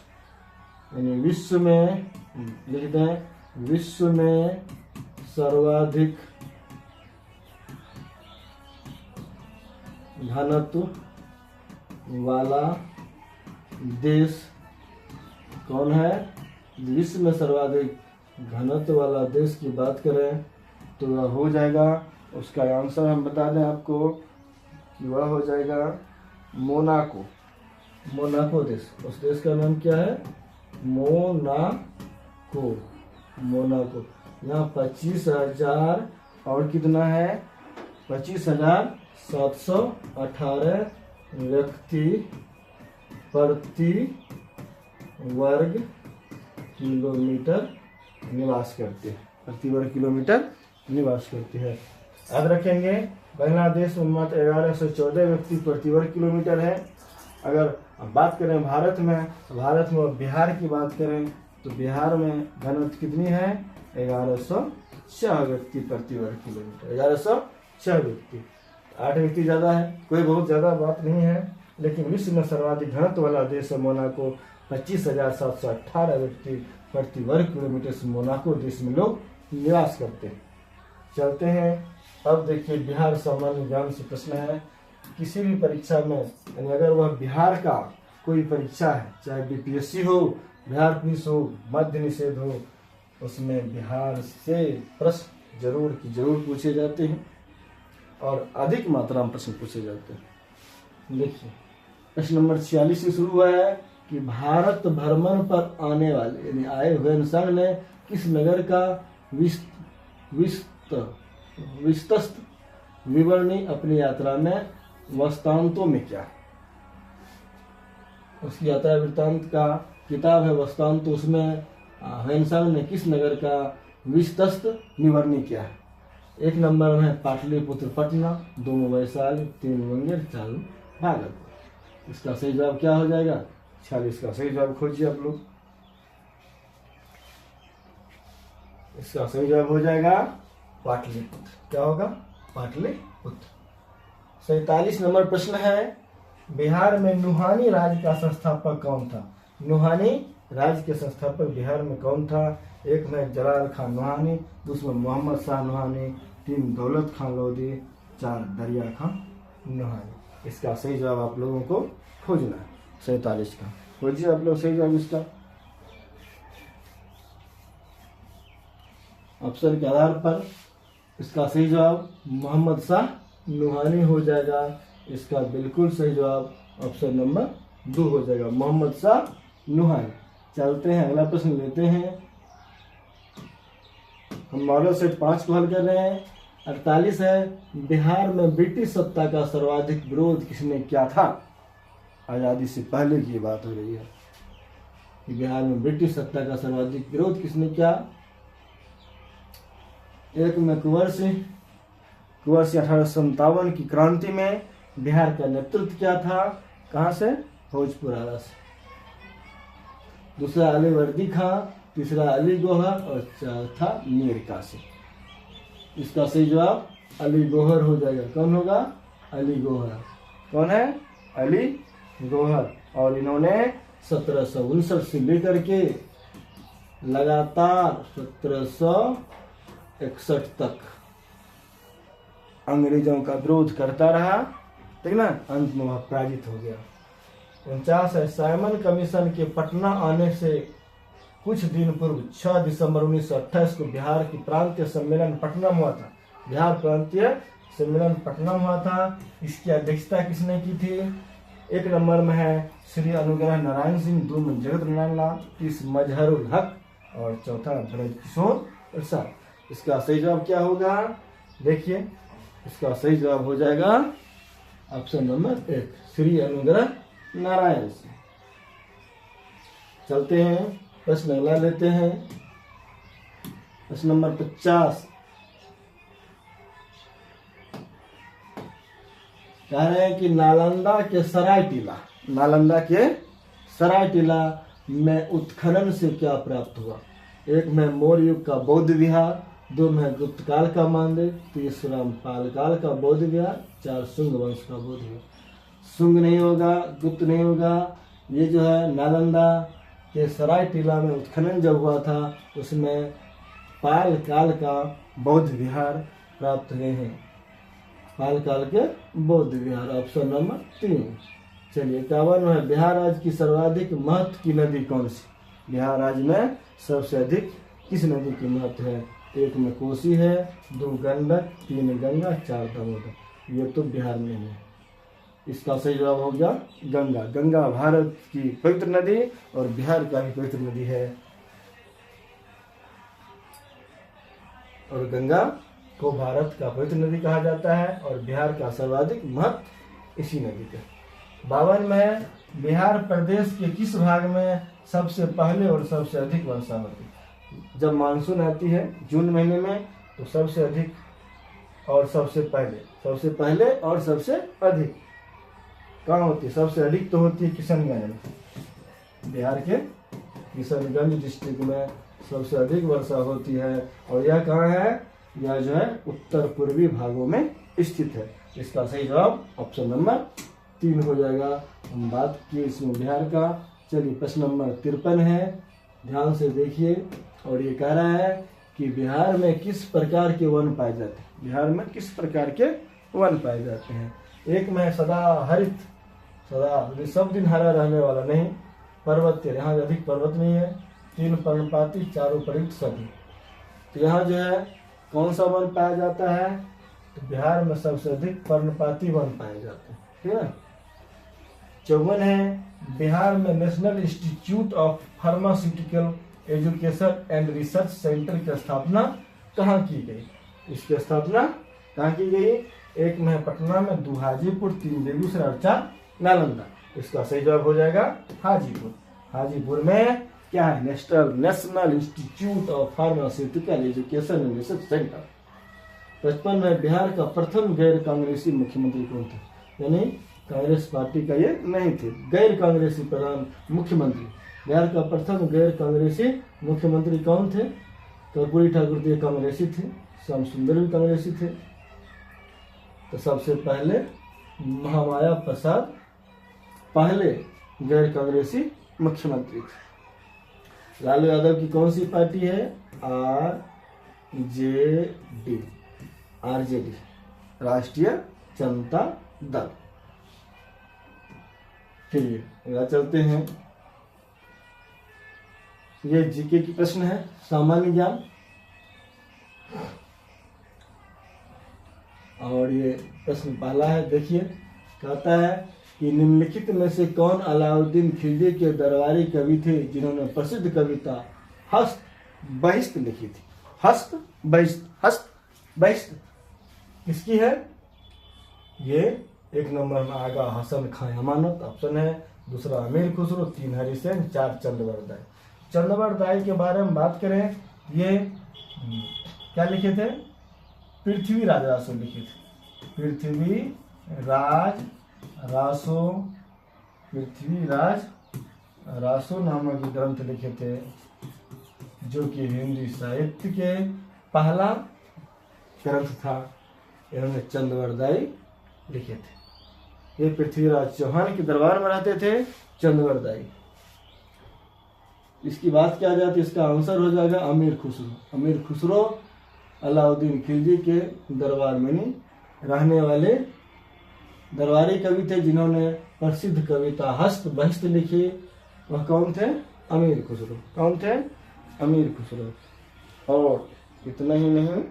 यानी विश्व में लिख दें, विश्व में सर्वाधिक घनत्व वाला देश कौन है? विश्व में सर्वाधिक घनत्व वाला देश की बात करें तो वह हो जाएगा, उसका आंसर हम बता दें आपको कि वह हो जाएगा मोनाको। मोनाको देश, उस देश का नाम क्या है? मोनाको। मोनाको। यहाँ 25,000 और कितना है? 25,718 व्यक्ति प्रति वर्ग किलोमीटर निवास करते हैं, प्रति वर्ग किलोमीटर निवास करते हैं। याद रखेंगे बांग्लादेश में मात्र 1114 व्यक्ति प्रति वर्ग किलोमीटर है। अगर बात करें भारत में, भारत में बिहार की बात करें तो बिहार में घनत्व कितनी है? 1106 व्यक्ति प्रति वर्ग किलोमीटर, 1106 व्यक्ति। 8 व्यक्ति ज्यादा है, कोई बहुत ज्यादा बात नहीं है, लेकिन विश्व में सर्वाधिक घनत्व वाला देश है मोनाको। 25,718 व्यक्ति प्रति वर्ग किलोमीटर से मोनाको देश में लोग निवास करते हैं। चलते हैं। अब देखिए बिहार सामान्य ज्ञान से प्रश्न है। किसी भी परीक्षा में यानी अगर वह बिहार का कोई परीक्षा है, चाहे बीपीएससी हो, बिहार पुलिस हो, मद्य निषेध हो, उसमें बिहार से प्रश्न जरूर की जरूर पूछे जाते हैं और अधिक मात्रा में प्रश्न पूछे जाते हैं। देखिए प्रश्न नंबर 46 से शुरू हुआ है कि भारत भ्रमण पर आने वाले यानी आए हुए ने किस नगर का विस्तृत विवरणी अपनी यात्रा में वृत्तांतों में क्या, उसकी यात्रा वृत्तांत का किताब है वृत्तांत, तो उसमें हुएनसांग ने किस नगर का विस्तृत विवरणी किया है। 1 नंबर में पाटलिपुत्र पटना, 2 में वैशाली, 3 मुंगेर, 4 भागलपुर। इसका सही जवाब क्या हो जाएगा? 46 का सही जवाब खोजिए आप लोग। इसका सही जवाब हो जाएगा पाटलिपुत्र। क्या होगा? पाटलिपुत्र। 47 नंबर प्रश्न है, बिहार में नुहानी राज्य का संस्थापक कौन था? नुहानी राज्य के संस्थापक बिहार में कौन था? 1 में जलाल खान नुहानी, 2 में मोहम्मद शाह नुहानी, 3 दौलत खान लोधी, 4 दरिया खान नुहानी। इसका सही जवाब आप लोगों को खोजना है 47 का। खोजिए आप लोग सही जवाब इसका। ऑप्शन के आधार पर इसका सही जवाब मोहम्मद शाह नुहानी हो जाएगा। इसका बिल्कुल सही जवाब ऑप्शन नंबर 2 हो जाएगा, मोहम्मद शाह नुहानी। चलते हैं अगला प्रश्न लेते हैं। हम मॉडल सेट 5 को हल कर रहे हैं। 48 है, बिहार में ब्रिटिश सत्ता का सर्वाधिक विरोध किसने किया था? आजादी से पहले की बात हो रही है कि बिहार में ब्रिटिश सत्ता का सर्वाधिक विरोध किसने किया। 1 में कुंवर सिंह 1857 की क्रांति में बिहार का नेतृत्व किया था, कहां से? भोजपुर आरा से। 2 अलीवर्दी खां, 3 अली गौहर और 4 मीर कासिम। इसका सही जवाब अली गौहर हो जाएगा। कौन होगा? अली गौहर। कौन है? अली गौहर। और इन्होंने 1759 से लेकर के लगातार 1761 तक अंग्रेजों का विरोध करता रहा, ठीक ना। अंत में वह पराजित हो गया। 49 है, साइमन कमीशन के पटना आने से कुछ दिन पूर्व 6 दिसंबर 1928 को बिहार की प्रांतीय सम्मेलन पटना में हुआ था। बिहार प्रांतीय सम्मेलन पटना में हुआ था। इसकी अध्यक्षता किसने की थी? 1 नंबर में है श्री अनुग्रह नारायण सिंह, 2 में जगत नारायण लाल, 3 मजहरुल हक और 4 ब्रजकिशोर प्रसाद। इसका सही जवाब क्या होगा? देखिए इसका सही जवाब हो जाएगा ऑप्शन नंबर 1, श्री अनुग्रह नारायण सिंह। चलते हैं प्रश्न अगला लेते हैं। प्रश्न नंबर 50 कह रहे हैं कि नालंदा के सराय टीला में उत्खनन से क्या प्राप्त हुआ? 1 में मौर्य युग का बौद्ध विहार, 2 में गुप्त काल का मंदिर, 3 पाल काल का बौद्ध विहार, 4 शुंग वंश का बौद्ध विहार। शुंग नहीं होगा, गुप्त नहीं होगा। ये जो है नालंदा के सराय टीला में उत्खनन जब हुआ था उसमें पाल काल का बौद्ध विहार प्राप्त हुए हैं। पाल काल के बौद्ध विहार ऑप्शन नंबर 3। चलिए 51 है, बिहार राज्य की सर्वाधिक महत्व की नदी कौन सी? बिहार राज्य में सबसे अधिक किस नदी की महत्व है? 1 में कोसी है, 2 गंडक, 3 गंगा, 4 दामोदर। ये तो बिहार में है। इसका सही जवाब हो गया गंगा। गंगा भारत की पवित्र नदी और बिहार का भी पवित्र नदी है, और गंगा को भारत का पवित्र नदी कहा जाता है और बिहार का सर्वाधिक महत्व इसी नदी का। 52 में है, बिहार प्रदेश के किस भाग में सबसे पहले और सबसे अधिक वर्षा होती है? जब मानसून आती है जून महीने में तो सबसे अधिक और सबसे पहले और सबसे अधिक कहाँ होती है? सबसे अधिक तो होती है किशनगंज में। बिहार के किशनगंज डिस्ट्रिक्ट में सबसे अधिक वर्षा होती है और यह कहाँ है? यह जो है उत्तर पूर्वी भागों में स्थित है। इसका सही जवाब ऑप्शन नंबर 3 हो जाएगा। हम बात किए इसमें बिहार का। चलिए प्रश्न नंबर 53 है, ध्यान से देखिए। और ये कह रहा है कि बिहार में किस प्रकार के वन पाए जाते हैं। बिहार में किस प्रकार के वन पाए जाते हैं। एक में सदा हरित, सदा सब दिन हरा रहने वाला नहीं, पर्वतीय, यहाँ अधिक पर्वत नहीं है, 3 पर्णपाती, चारों प्रयुक्त सभी। तो यहाँ जो है कौन सा वन पाया जाता है, तो बिहार में सबसे अधिक पर्णपाती वन पाए जाते हैं, ठीक है। 54 है, बिहार में national institute of pharmaceutical education and research centre की स्थापना कहाँ की गई। इसकी स्थापना कहाँ की गई, एक में है पटना में, 2 हाजीपुर, 3 बेगूसराय और 4 नालंदा। इसका सही जवाब हो जाएगा हाजीपुर। हाजीपुर में क्या है, national institute of pharmaceutical education and research centre. 55 में बिहार का प्रथम गैर कांग्रेसी मुख्यमंत्री कौन था, यानी कांग्रेस पार्टी का ये नहीं थे, गैर कांग्रेसी प्रधान मुख्यमंत्री। बिहार का प्रथम गैर कांग्रेसी मुख्यमंत्री कौन थे, कर्पूरी ठाकुर जी कांग्रेसी थे, श्याम सुंदर भी कांग्रेसी थे। तो सबसे पहले महामाया प्रसाद पहले गैर कांग्रेसी मुख्यमंत्री थे। लालू यादव की कौन सी पार्टी है, आरजेडी, राष्ट्रीय जनता दल। ठीक है, चलते हैं। ये जीके की प्रश्न है, सामान्य ज्ञान। और ये प्रश्न पहला है, देखिए, कहता है कि निम्नलिखित में से कौन अलाउद्दीन खिलजी के दरबारी कवि थे जिन्होंने प्रसिद्ध कविता हस्त बहिष्त लिखी थी। हस्त बहिष्त किसकी है, ये 1 नंबर में आगा हसन खां अमानत ऑप्शन है, दूसरा अमीर खुसरो, 3 हरिसेन, 4 चंद्रवरदाई। चंद्रवरदाई के बारे में बात करें, ये क्या लिखे थे, पृथ्वीराज रासो लिखे थे। पृथ्वीराज रासो नामक ग्रंथ लिखे थे, जो कि हिंदी साहित्य के पहला ग्रंथ था। इन्होंने चंद्रवरदाई लिखे थे। ये पृथ्वीराज चौहान के दरबार में रहते थे चंद्रवरदाई। इसकी बात किया जाए तो इसका आंसर हो जाएगा अमीर खुसरो। अमीर खुसरो अलाउद्दीन खिलजी के दरबार में रहने वाले दरबारी कवि थे जिन्होंने प्रसिद्ध कविता हस्त बहिष्त लिखी। वह कौन थे, अमीर खुसरो। कौन थे, अमीर खुसरो। और इतना ही नहीं,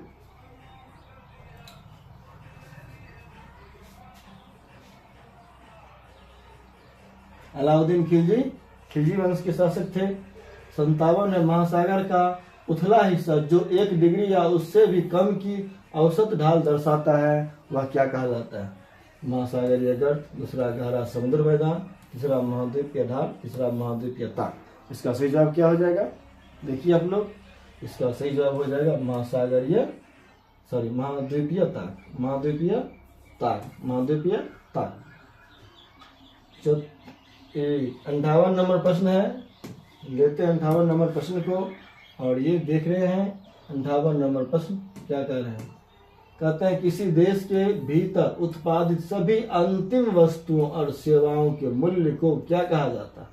अलाउद्दीन खिलजी वंश के शासक थे। 57 में महासागर का उथला हिस्सा जो 1 डिग्री या उससे भी कम की औसत ढाल दर्शाता है, वह क्या कहा जाता है, महासागरीय गर्त, दूसरा गहरा समुद्र मैदान, तीसरा महाद्वीपीय ढाल, तीसरा महाद्वीपीय ताक। इसका सही जवाब क्या हो जाएगा, देखिए आप लोग, इसका सही जवाब हो जाएगा महाद्वीपीय ताक। 58 नंबर प्रश्न है, लेते हैं 58 नंबर प्रश्न को। और ये देख रहे हैं 58 नंबर प्रश्न क्या कह रहे हैं, कहते हैं किसी देश के भीतर उत्पादित सभी अंतिम वस्तुओं और सेवाओं के मूल्य को क्या कहा जाता है।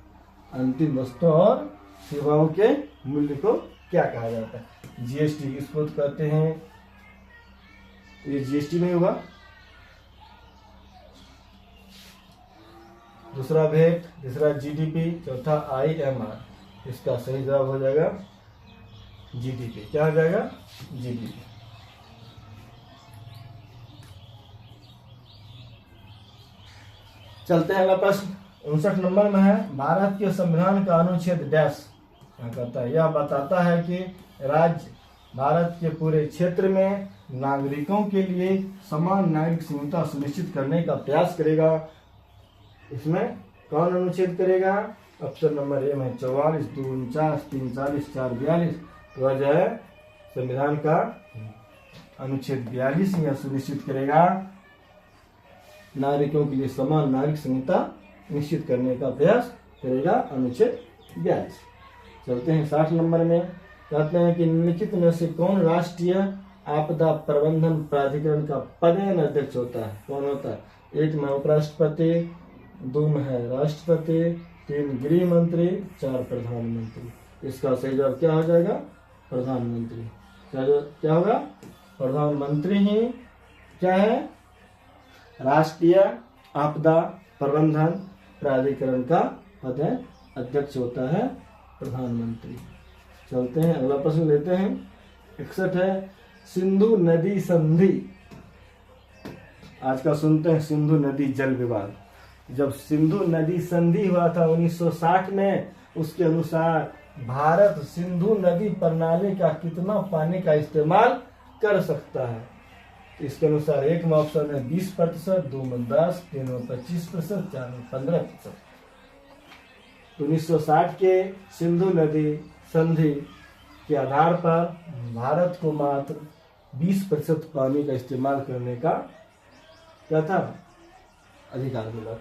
अंतिम वस्तुओं और सेवाओं के मूल्य को क्या कहा जाता है। जीएसटी किसको कहते हैं, ये जीएसटी नहीं होगा। दूसरा वेट, तीसरा जीडीपी, चौथा IMR। इसका सही जवाब हो जाएगा जीडीपी। क्या हो जाएगा, जीडीपी। चलते हैं अगला प्रश्न। 59 नंबर में है, भारत के संविधान का अनुच्छेद डैश क्या कहता है, यह बताता है कि राज्य भारत के पूरे क्षेत्र में नागरिकों के लिए समान नागरिक समानता सुनिश्चित करने का प्रयास करेगा। इसमें कौन अनुच्छेद करेगा, ऑप्शन नंबर ए में 44, 2 49, 3 40, 4 42। तो वह जो है संविधान का अनुच्छेद 42 यह सुनिश्चित करेगा नागरिकों के लिए समान नागरिक संहिता निश्चित करने का प्रयास करेगा, अनुच्छेद 42। चलते हैं 60 नंबर में, कहते हैं कि निम्नलिखित में से कौन राष्ट्रीय आपदा प्रबंधन प्राधिकरण का पदेन अध्यक्ष होता है। कौन होता है, 1 में उपराष्ट्रपति, 2 में है राष्ट्रपति, 3 गृह मंत्री, 4 प्रधानमंत्री। इसका सही जवाब क्या हो जाएगा, प्रधानमंत्री। चलो क्या होगा, प्रधानमंत्री ही क्या है, राष्ट्रीय आपदा प्रबंधन प्राधिकरण का पद है, अध्यक्ष होता है प्रधानमंत्री। चलते हैं अगला प्रश्न लेते हैं। 61 है, सिंधु नदी संधि। आज का सुनते हैं सिंधु नदी जल विवाद। जब सिंधु नदी संधि हुआ था 1960 में, उसके अनुसार भारत सिंधु नदी प्रणाली का कितना पानी का इस्तेमाल कर सकता है। इसके अनुसार एक में ऑप्शन है 20%, 2 में 10, 3 में 25%, 4 में 15%। 1960 के सिंधु नदी संधि के आधार पर भारत को मात्र 20% पानी का इस्तेमाल करने का क्या था, अधिकार मिला था।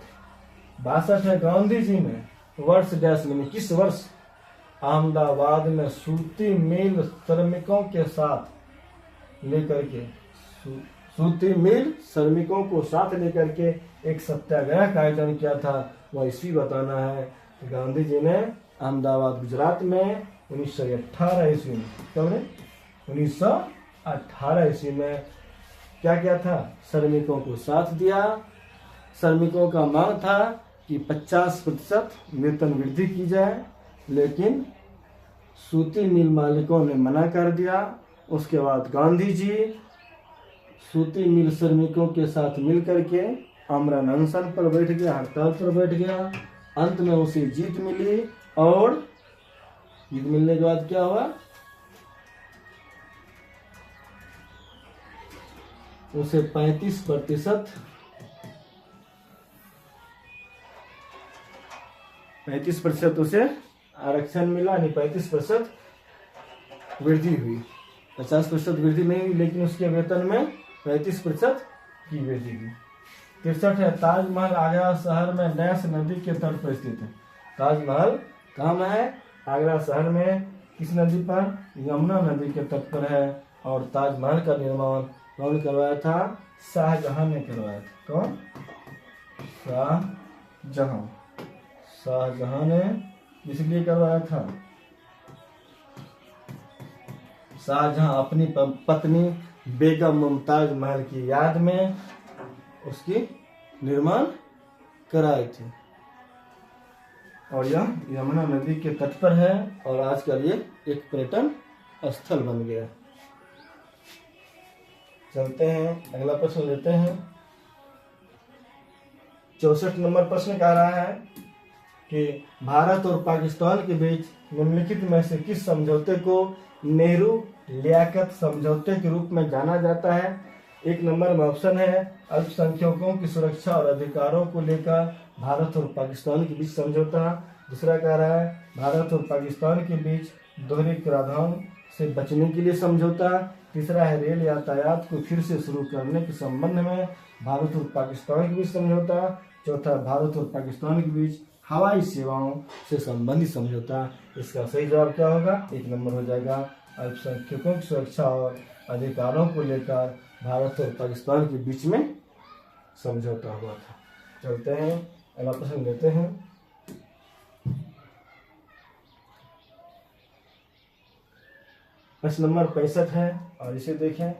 62 है, गांधी जी ने वर्ष डैश में किस वर्ष अहमदाबाद में सूती मिल श्रमिकों के साथ लेकर के सूती मिल श्रमिकों को साथ लेकर के एक सत्याग्रह का आयोजन किया था, वह ईस्वी बताना है। गांधी जी ने अहमदाबाद गुजरात में 1918 ईस्वी में, कब ने 1918 ईस्वी में क्या किया था, श्रमिकों को साथ दिया। श्रमिकों का मांग था कि 50% वेतन वृद्धि की जाए, लेकिन सूती मिल मालिकों ने मना कर दिया। उसके बाद गांधी जी सूती मिल श्रमिकों के साथ मिलकर के आमरण अनशन पर बैठ गया, हड़ताल पर बैठ गया। अंत में उसे जीत मिली, और जीत मिलने के बाद क्या हुआ, उसे 35% उसे आरक्षण मिला, यानी 35% वृद्धि हुई। 50% वृद्धि नहीं हुई, लेकिन उसके वेतन में 35% की वृद्धि हुई। 63 है, ताजमहल आगरा शहर में डैश नदी के तट पर स्थित है। ताजमहल कहाँ में है, आगरा शहर में, किस नदी पर, यमुना नदी के तट पर है। और ताजमहल का निर्माण कौन करवाया था, शाहजहां ने करवाया था। कौन, शाहजहां। शाहजहां ने इसलिए करवाया था, शाहजहां अपनी पत्नी बेगम मुमताज महल की याद में उसकी निर्माण कराए थे। और यह यमुना नदी के तट पर है, और आजकल ये एक पर्यटन स्थल बन गया। चलते हैं अगला प्रश्न लेते हैं। 64 नंबर प्रश्न कह रहा है कि भारत और पाकिस्तान के बीच निम्नलिखित में से किस समझौते को नेहरू लियाकत समझौते के रूप में जाना जाता है। एक नंबर में ऑप्शन है अल्पसंख्यकों की सुरक्षा और अधिकारों को लेकर भारत और पाकिस्तान के बीच समझौता। दूसरा कह रहा है भारत और पाकिस्तान के बीच दोहरे कराधान से बचने के लिए समझौता। तीसरा है रेल यातायात को फिर से शुरू करने के संबंध में भारत और पाकिस्तान के बीच समझौता। चौथा, भारत और पाकिस्तान के बीच हवाई सेवाओं से संबंधित समझौता। इसका सही जवाब क्या होगा, एक नंबर हो जाएगा अल्पसंख्यकों की सुरक्षा और अधिकारों को लेकर भारत और पाकिस्तान के बीच में समझौता हुआ था। चलते हैं अगला प्रश्न लेते हैं। प्रश्न नंबर 65 है और इसे देखें।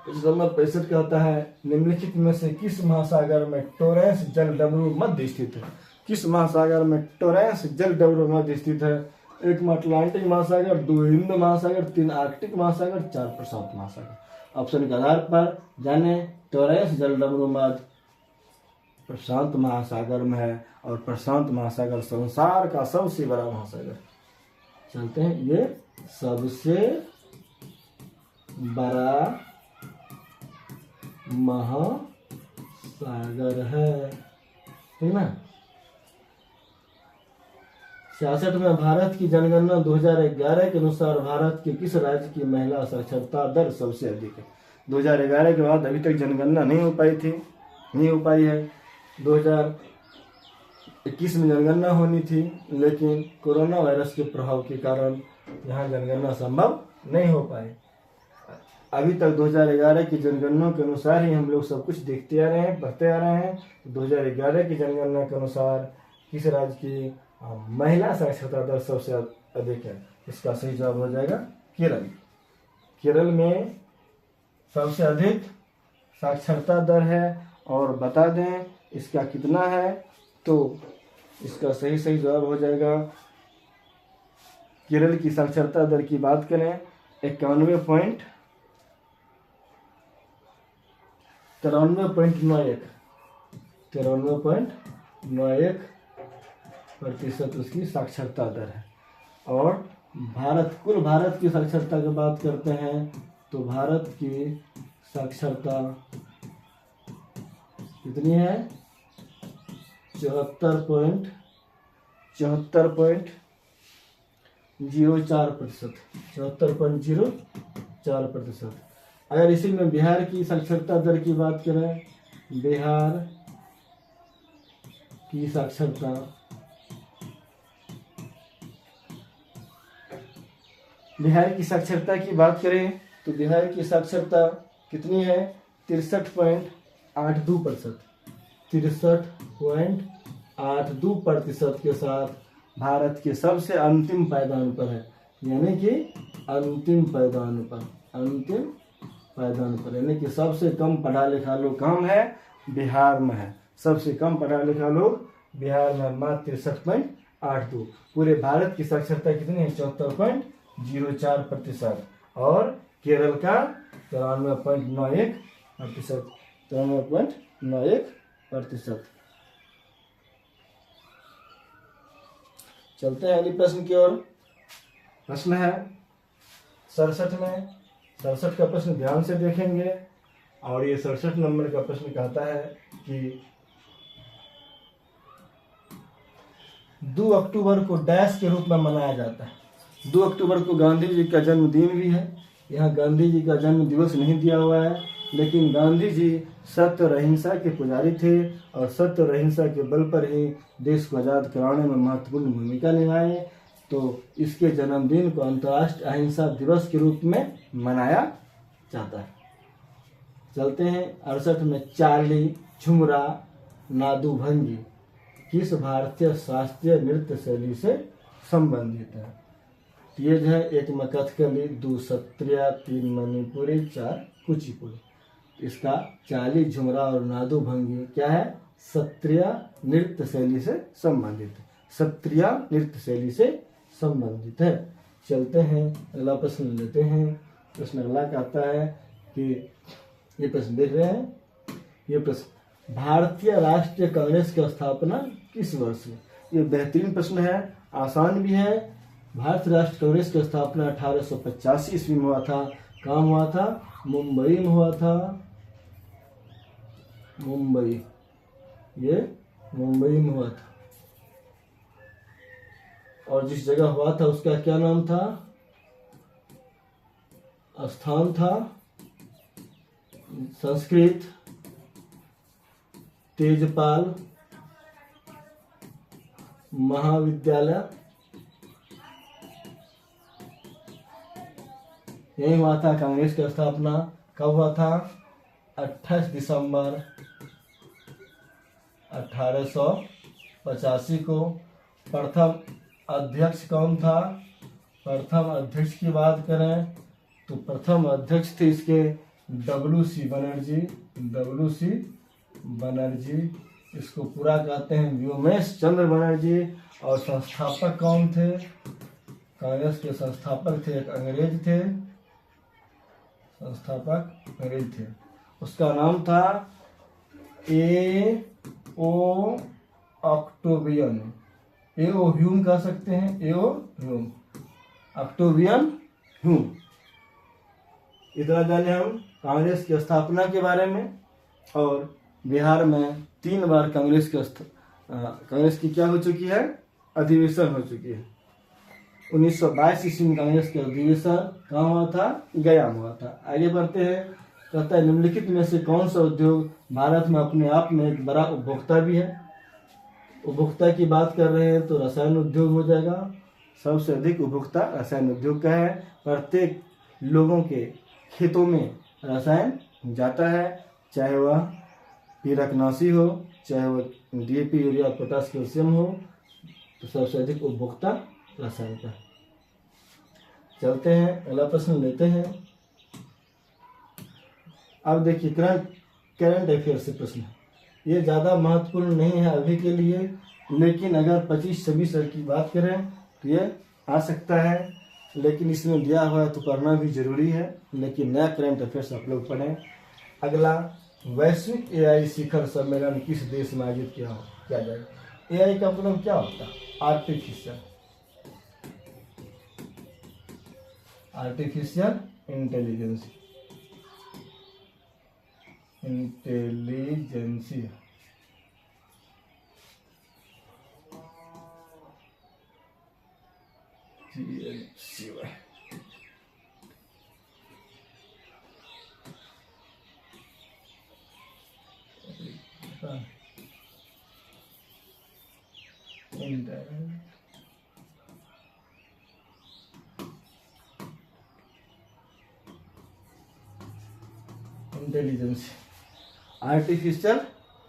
प्रश्न नंबर 65 क्या होता है, निम्नलिखित में से किस महासागर में टोरेंस जल डमरू मध्य स्थित है। किस महासागर में टोरेंस जल डमरू मध्य स्थित है। एक में अटलांटिक महासागर, 2 हिंद महासागर, 3 आर्कटिक महासागर, 4 प्रशांत महासागर। ऑप्शन के आधार पर जाने टोरेंस जल डमरू मध्य प्रशांत महासागर में है, और प्रशांत महासागर संसार का सबसे बड़ा महासागर। चलते हैं, ये सबसे बड़ा महासागर है, ठीक ना। 66 में भारत की जनगणना 2011 के अनुसार भारत के किस राज्य की महिला साक्षरता दर सबसे अधिक है। 2011 के बाद अभी तक जनगणना नहीं हो पाई है। 2021 में जनगणना होनी थी, लेकिन कोरोना वायरस के प्रभाव के कारण यहाँ जनगणना संभव नहीं हो पाई। अभी तक 2011 की जनगणना के अनुसार ही हम लोग सब कुछ देखते आ रहे हैं, पढ़ते आ रहे हैं। 2011 की जनगणना के अनुसार किस राज्य की महिला साक्षरता दर सबसे अधिक है। इसका सही जवाब हो जाएगा केरल। केरल में सबसे अधिक साक्षरता दर है और बता दें इसका कितना है, तो इसका सही सही जवाब हो जाएगा, केरल की साक्षरता दर की बात करें 91.93.91 93.91% उसकी साक्षरता दर है। और कुल भारत की साक्षरता की बात करते हैं तो भारत की साक्षरता कितनी है, 74.04%। 74.04%। अगर इसी में बिहार की साक्षरता दर की बात करें, बिहार की साक्षरता की बात करें तो बिहार की साक्षरता कितनी है, 63.82%। 63.82% के साथ भारत के सबसे अंतिम पायदान पर है, यानी कि अंतिम पायदान पर यानी कि सबसे कम पढ़ा लिखा लोग कहाँ है, बिहार में है। सबसे कम पढ़ा लिखा लोग बिहार में, मात्र 63.82। पूरे भारत की साक्षरता कितनी है, 74.04%। और केरल का 93.91%। 93.91%। चलते हैं अगले प्रश्न की ओर। प्रश्न है 67 में। 67 का प्रश्न ध्यान से देखेंगे और ये 67 नंबर का प्रश्न कहता है कि 2 अक्टूबर को डैश के रूप में मनाया जाता है। 2 अक्टूबर को गांधी जी का जन्मदिन भी है। यहाँ गांधी जी का जन्म दिवस नहीं दिया हुआ है, लेकिन गांधी जी सत्य और अहिंसा के पुजारी थे और सत्य और अहिंसा के बल पर ही देश को आज़ाद कराने में महत्वपूर्ण भूमिका निभाए। तो इसके जन्मदिन को अंतर्राष्ट्रीय अहिंसा दिवस के रूप में मनाया जाता है। चलते हैं 68 में। चाली, झुमरा, नादुभंगी किस भारतीय शास्त्रीय नृत्य शैली से संबंधित है? ये जो है, 1 में कथकली, 2 सत्रिया, 3 मणिपुरी, 4 कुचिपुड़ी। इसका चाली, झुमरा और नादुभंगी क्या है, सत्रिय नृत्य शैली से संबंधित है। सत्रिय नृत्य शैली से संबंधित है। चलते हैं अगला प्रश्न लेते हैं। प्रश्न अगला कहता है कि ये प्रश्न देख रहे हैं, ये प्रश्न भारतीय राष्ट्रीय कांग्रेस की स्थापना किस वर्ष में? ये बेहतरीन प्रश्न है, आसान भी है। भारतीय राष्ट्रीय कांग्रेस की स्थापना 1885 ईस्वी में हुआ था। कहाँ हुआ था? मुंबई में हुआ था। मुंबई, ये मुंबई में हुआ था। और जिस जगह हुआ था उसका क्या नाम था, स्थान था? संस्कृत तेजपाल महाविद्यालय, यही हुआ था। कांग्रेस की स्थापना कब हुआ था? 28 दिसंबर 1885 को। प्रथम अध्यक्ष कौन था? प्रथम अध्यक्ष की बात करें तो प्रथम अध्यक्ष थे इसके WC बनर्जी। इसको पूरा कहते हैं व्योमेश चंद्र बनर्जी। और संस्थापक कौन थे? कांग्रेस के संस्थापक थे, एक अंग्रेज थे। संस्थापक अंग्रेज थे, उसका नाम था A.O. ऑक्टेवियन। A.O. ह्यूम कह सकते हैं, A.O. Hume, Octavian Hume. इतना जाने हम कांग्रेस की स्थापना के बारे में। और बिहार में 3 बार कांग्रेस की क्या हो चुकी है? अधिवेशन हो चुकी है। 1922 ईस्वी में कांग्रेस का अधिवेशन कहाँ हुआ था? गया में हुआ था। आगे बढ़ते हैं। कहता है निम्नलिखित में से कौन सा उद्योग भारत में अपने आप में एक बड़ा उपभोक्ता भी है? उपभोक्ता की बात कर रहे हैं तो रसायन उद्योग हो जाएगा। सबसे अधिक उपभोक्ता रसायन उद्योग का है। प्रत्येक लोगों के खेतों में रसायन जाता है, चाहे वह कीटनाशी हो, चाहे वह DAP, यूरिया, पोटाश, कैल्शियम हो। तो सबसे अधिक उपभोक्ता रसायन का। चलते हैं अगला प्रश्न लेते हैं। अब देखिए करंट अफेयर से प्रश्न है। ये ज़्यादा महत्वपूर्ण नहीं है अभी के लिए, लेकिन अगर 25-26 की बात करें तो ये आ सकता है, लेकिन इसमें दिया हुआ है तो पढ़ना भी जरूरी है। लेकिन नया करंट अफेयर्स आप लोग पढ़ें। अगला, वैश्विक एआई शिखर सम्मेलन किस देश में आयोजित किया जाएगा? एआई का मतलब क्या होता है? Artificial intelligence. Intelligence, artificial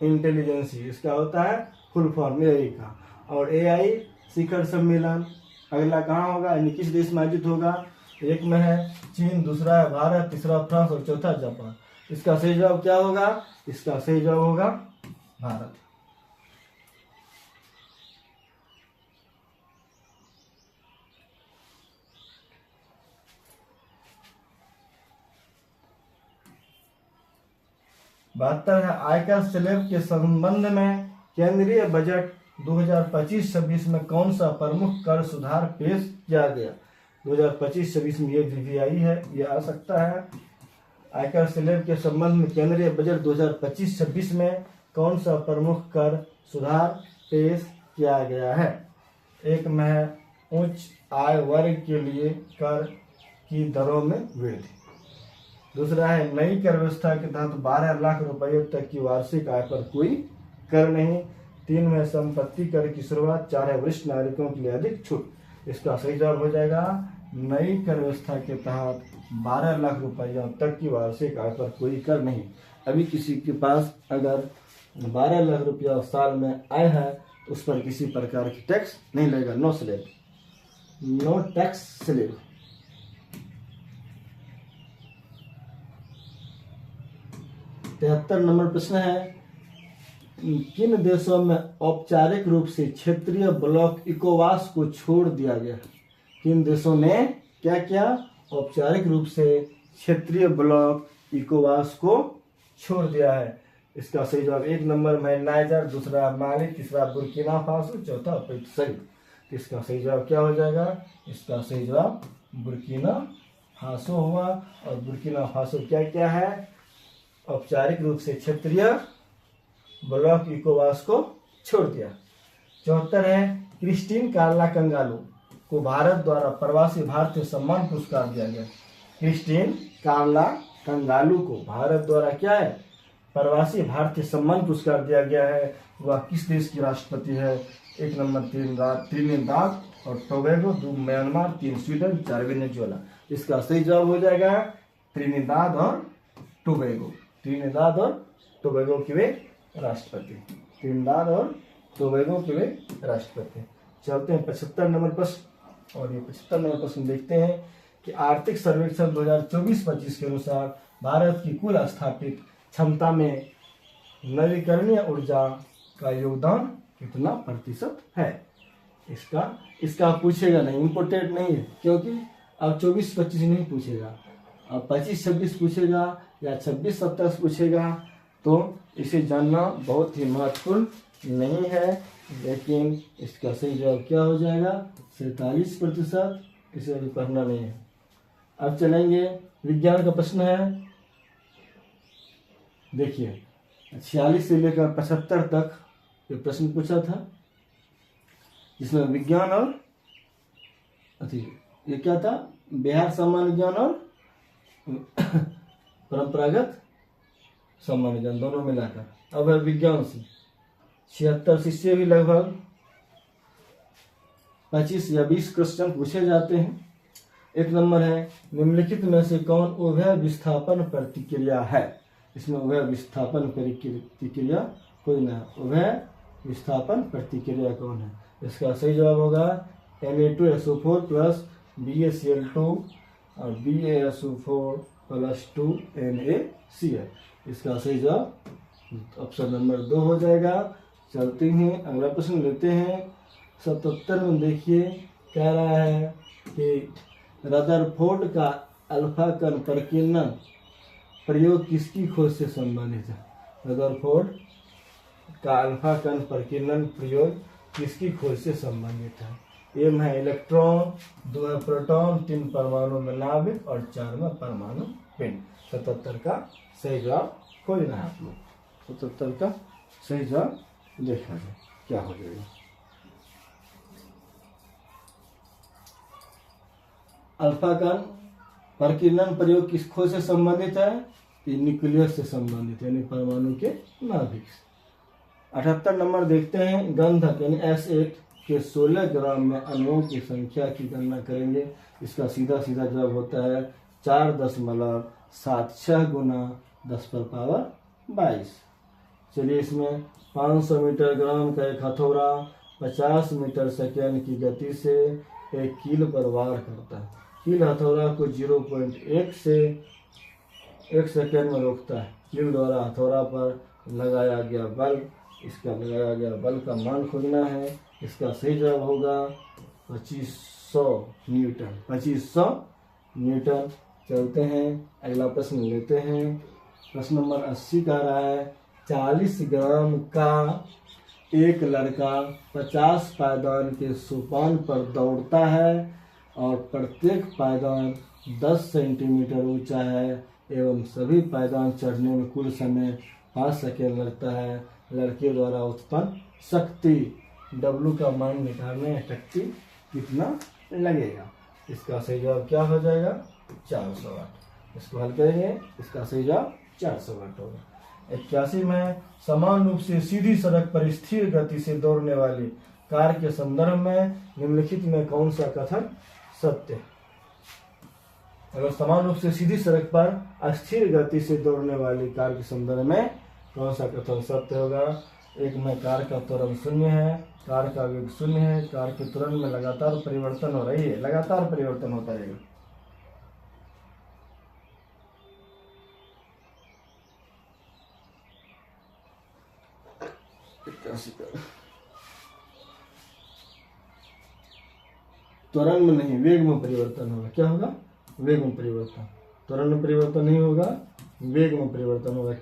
intelligence इसका होता है फुल फॉर्म एआई का। और एआई शिखर सम्मेलन अगला कहाँ होगा, यानी किस देश में आयोजित होगा? एक में है चीन, दूसरा है भारत, तीसरा फ्रांस और चौथा जापान। इसका सही जवाब क्या होगा? इसका सही जवाब होगा भारत। बहत्तर है, आयकर स्लैब के संबंध में केंद्रीय बजट 2025-26 में कौन सा प्रमुख कर सुधार पेश किया गया? 2025-26 में ये भी आई है, ये आ सकता है। आयकर स्लैब के संबंध में केंद्रीय बजट 2025-26 में कौन सा प्रमुख कर सुधार पेश किया गया है? एक में है उच्च आय वर्ग के लिए कर की दरों में वृद्धि। दूसरा है नई कर व्यवस्था के तहत 12 लाख रुपए तक की वार्षिक आय पर कोई कर नहीं। 3 में संपत्ति कर की शुरुआत। 4 है वरिष्ठ नागरिकों के लिए अधिक छूट। इसका सही जवाब हो जाएगा नई कर व्यवस्था के तहत 12 लाख रुपया तक की वार्षिक आय पर कोई कर नहीं। अभी किसी के पास अगर 12 लाख रुपया साल में आय है तो उस पर किसी प्रकार की टैक्स नहीं लगेगा। No tax slab. 73 नंबर प्रश्न है, किन देशों में औपचारिक रूप से क्षेत्रीय ब्लॉक इकोवास को छोड़ दिया गया? किन देशों ने क्या क्या औपचारिक रूप से क्षेत्रीय ब्लॉक इकोवास को छोड़ दिया है? इसका सही जवाब 1 नंबर में नाइजर, दूसरा माली, तीसरा बुर्किना फासो, चौथा सही। इसका सही जवाब क्या हो जाएगा? इसका सही जवाब बुर्किना फासो हुआ। और बुर्किना फासो क्या क्या है? औपचारिक रूप से क्षेत्रीय ब्लॉक इकोवास को छोड़ दिया। 74 है, क्रिस्टीन कार्ला कंगालू को भारत द्वारा प्रवासी भारतीय सम्मान पुरस्कार दिया गया। क्रिस्टीन कार्ला कंगालू को भारत द्वारा क्या है? प्रवासी भारतीय सम्मान पुरस्कार दिया गया है। वह किस देश की राष्ट्रपति है? 1 नंबर त्रिनिदाद और टोबैगो, 2 म्यांमार, 3 स्वीडन, 4 वेनेजुएला। इसका सही जवाब हो जाएगा त्रिनिदाद और टोबैगो। त्रिनिदाद और टोबैगो के वे राष्ट्रपति। त्रिनिदाद और टोबैगो के वे राष्ट्रपति। चलते हैं 75 नंबर प्रश्न। और ये 75 नंबर प्रश्न देखते हैं कि आर्थिक सर्वेक्षण 2024-25 के अनुसार भारत की कुल स्थापित क्षमता में नवीकरणीय ऊर्जा का योगदान कितना प्रतिशत है? इसका पूछेगा नहीं, इम्पोर्टेंट नहीं है, क्योंकि अब 24-25 नहीं पूछेगा, अब 25-26 पूछेगा या 26-27 पूछेगा, तो इसे जानना बहुत ही महत्वपूर्ण नहीं है। लेकिन इसका सही जवाब क्या हो जाएगा? 47%। इसे अभी पढ़ना नहीं है। अब चलेंगे विज्ञान का प्रश्न है। देखिए 46 से लेकर 75 तक ये प्रश्न पूछा था, जिसमें विज्ञान और ये क्या था? बिहार सामान्य ज्ञान और परंपरागत सामान्य ज्ञान दोनों मिलाकर। अब है विज्ञान से 76 से भी लगभग 25 या 20 क्वेश्चन पूछे जाते हैं। 1 नंबर है, निम्नलिखित में से कौन उभय विस्थापन प्रतिक्रिया है? इसमें उभय विस्थापन प्रतिक्रिया कोई ना है। उभय विस्थापन प्रतिक्रिया कौन है? इसका सही जवाब होगा Na2SO4 प्लस BaCl2 और BaSO4 +2 NaCl। इसका सही जवाब ऑप्शन नंबर 2 हो जाएगा। चलते हैं अगला प्रश्न लेते हैं। 77 में देखिए कह रहा है कि रदरफोर्ड का अल्फा कण प्रकीर्णन प्रयोग किसकी खोज से संबंधित है? रदरफोर्ड का अल्फा कण प्रकीर्णन प्रयोग किसकी खोज से संबंधित है? एम है इलेक्ट्रॉन, 2 है प्रोटॉन, 3 परमाणु में नाभिक और 4 में परमाणु पिंड। 77 का सही जवाब खोजना है आप लोग। 77 का सही जवाब देखा जाए क्या हो जाएगा। अल्फा कण प्रकीर्णन प्रयोग किस खोज से संबंधित है? न्यूक्लियस से संबंधित यानी परमाणु के नाभिक से। 78 नंबर देखते हैं। गंधक यानी S8 के 16 ग्राम में अणुओं की संख्या की गणना करेंगे। इसका सीधा सीधा जवाब होता है 4.76 गुना 10⁻22। चलिए इसमें 500 मीटर ग्राम का एक हथौड़ा 50 मीटर सेकेंड की गति से एक कील पर वार करता है। कील हथौड़ा को 0.1 से 1 सेकेंड में रोकता है। कील द्वारा हथौड़ा पर लगाया गया बल, इसका लगाया गया बल का मान खोजना है। इसका सही जवाब होगा 2500 न्यूटन। 2500 न्यूटन। चलते हैं अगला प्रश्न लेते हैं। प्रश्न नंबर 80 कह रहा है 40 ग्राम का एक लड़का 50 पायदान के सोपान पर दौड़ता है और प्रत्येक पायदान 10 सेंटीमीटर ऊंचा है एवं सभी पायदान चढ़ने में कुल समय 5 सेकेंड लगता है। लड़के द्वारा उत्पन्न शक्ति W का मान निकालने में शक्ति कितना लगेगा? इसका सही जवाब क्या हो जाएगा? 400 वाट। इसको हल करेंगे। इसका सही जवाब 400 वाट होगा। 81 में समान रूप से सीधी सड़क पर स्थिर गति से दौड़ने वाली कार के संदर्भ में निम्नलिखित में कौन सा कथन सत्य है? अगर समान रूप से सीधी सड़क पर अस्थिर गति से दौड़ने वाली कार के संदर्भ में कौन सा कथन सत्य होगा? एक में कार का त्वरण 0 है, कार का वेग 0 है, कार के त्वरण में लगातार परिवर्तन हो रही है, लगातार परिवर्तन होता रहेगा। त्वरण में नहीं, वेग में परिवर्तन होगा। क्या होगा? वेग में परिवर्तन। त्वरण में परिवर्तन नहीं होगा, वेग में परिवर्तन होगा।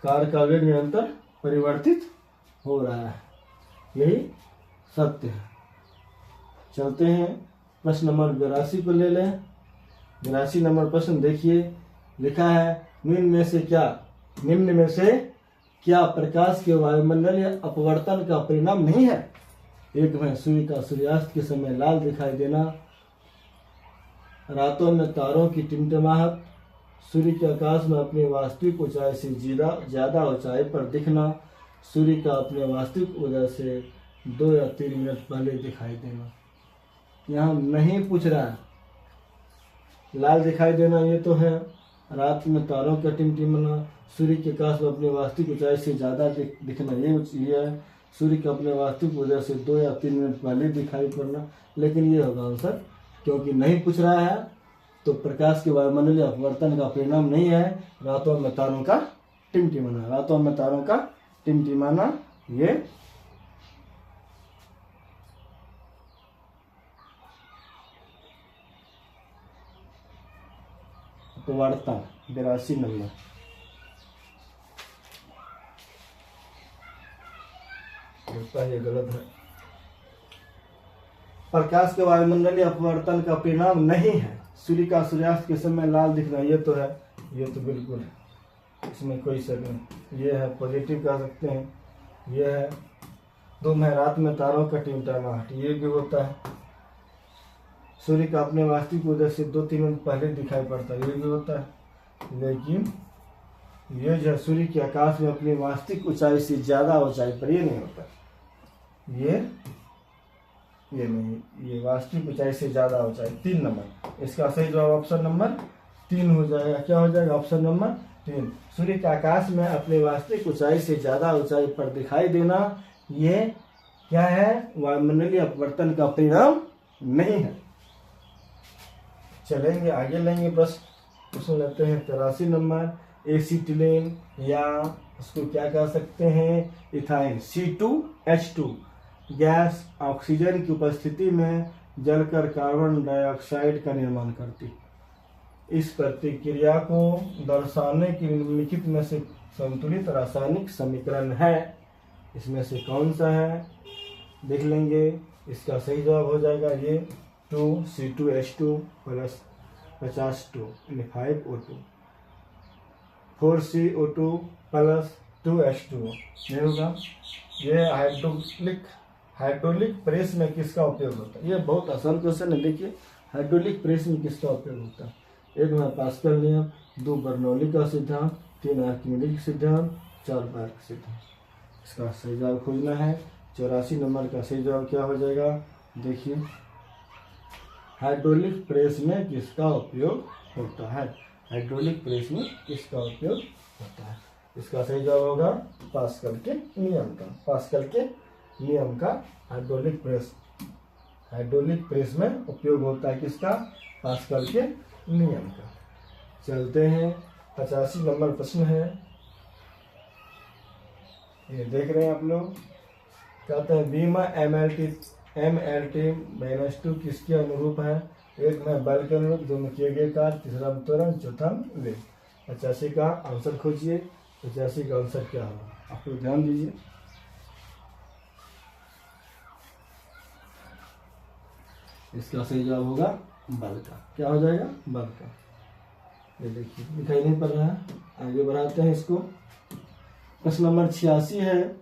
कार का वेग निरंतर परिवर्तित हो रहा है, यही सत्य है। चलते हैं प्रश्न नंबर 82 को ले लें। 82 नंबर प्रश्न देखिए लिखा है निम्न में से क्या प्रकाश के वायुमंडलीय अपवर्तन का परिणाम नहीं है? एक में सूर्य का सूर्यास्त के समय लाल दिखाई देना, रातों में तारों की टिमटिमाहट, सूर्य के आकाश में अपनी वास्तविक ऊंचाई से ज्यादा ऊंचाई पर दिखना, सूर्य का अपने वास्तविक ऊर्जा से 2 या 3 मिनट पहले दिखाई देना। यहाँ नहीं पूछ रहा है। लाल दिखाई देना ये तो है, रात में तारों का टिमटिमाना, सूर्य के आकाश में अपनी वास्तविक ऊंचाई से ज्यादा दिखना ये है, सूर्य का अपने वास्तविक ऊर्जा से 2 या 3 मिनट पहले दिखाई पड़ना। लेकिन ये होगा आंसर, क्योंकि नहीं पूछ रहा है तो प्रकाश के वायुमंडलीय अपवर्तन का परिणाम नहीं है रातों में तारों का टिमटिमाना। रातों में तारों का टिमटिमाना ये अपवर्तन। 82 नंबर। ये गलत है। प्रकाश के वायुमंडलीय अपवर्तन का परिणाम नहीं है सूर्य का सूर्यास्त के समय लाल दिखना। ये तो है, ये तो बिल्कुल है, इसमें कोई शक नहीं। ये है पॉजिटिव कह सकते हैं। ये है 2 में रात में तारों का टिमटिमाहट, ये भी होता है। सूर्य का अपने वास्तविक ऊर्जा से 2-3 मिनट पहले दिखाई पड़ता है, ये भी होता है। लेकिन ये जो सूर्य के आकाश में अपनी वास्तविक ऊंचाई से ज्यादा ऊंचाई पर, ये नहीं होता। ये नहीं, ये वास्तविक ऊंचाई से ज्यादा ऊंचाई। 3 नंबर। इसका सही जवाब ऑप्शन नंबर 3 हो जाएगा। क्या हो जाएगा? Option number 3। सूर्य के आकाश में अपने वास्तविक ऊंचाई से ज्यादा ऊंचाई पर दिखाई देना, ये क्या है? वायुमंडलीय अपवर्तन का परिणाम नहीं है। चलेंगे आगे, लेंगे प्रश्न लेते हैं 83 नंबर। एसिटिलीन या उसको क्या कह सकते हैं, इथाइन, C2H2 गैस ऑक्सीजन की उपस्थिति में जलकर कार्बन डाइऑक्साइड का निर्माण करती। इस प्रतिक्रिया को दर्शाने के लिए निम्नलिखित में से संतुलित रासायनिक समीकरण है, इसमें से कौन सा है देख लेंगे। इसका सही जवाब हो जाएगा ये 2C2H2 प्लस 50 यानी 5O2, 4CO2 प्लस 2H2 ये होगा। ये हाइड्रोलिक प्रेस में किसका उपयोग होता है, ये बहुत आसान क्वेश्चन है। देखिए हाइड्रोलिक प्रेस में किसका उपयोग होता है, 1 में पास्कल नियम, 2 बर्नौली का सिद्धांत, 3 आर्किमिडीज सिद्धांत, 4 बायर का सिद्धांत। इसका सही जवाब खोजना है। 84 नंबर का सही जवाब क्या हो जाएगा, देखिए हाइड्रोलिक प्रेस में किसका उपयोग होता है, हाइड्रोलिक प्रेस में किसका उपयोग होता है। इसका सही जवाब होगा पास्कल के नियम का, पास्कल के नियम का हाइड्रोलिक प्रेस में उपयोग होता है किसका, पास्कल के नियम का। चलते हैं 85 नंबर प्रश्न है, ये देख रहे हैं आप लोग। कहते हैं बीमा MLT-2 किसके अनुरूप है, 1 में बल के अनुरूप, 2 में किए गए कार्य, 3 में त्वरण, 4 में वेग। 85 का आंसर खोजिए। 85 का आंसर क्या होगा, आप लोग ध्यान दीजिए। इसका सही जवाब होगा बल का, क्या हो जाएगा, बल का। ये देखिए दिखाई नहीं पड़ रहा है, आगे बढ़ाते हैं इसको। प्रश्न नंबर 86 है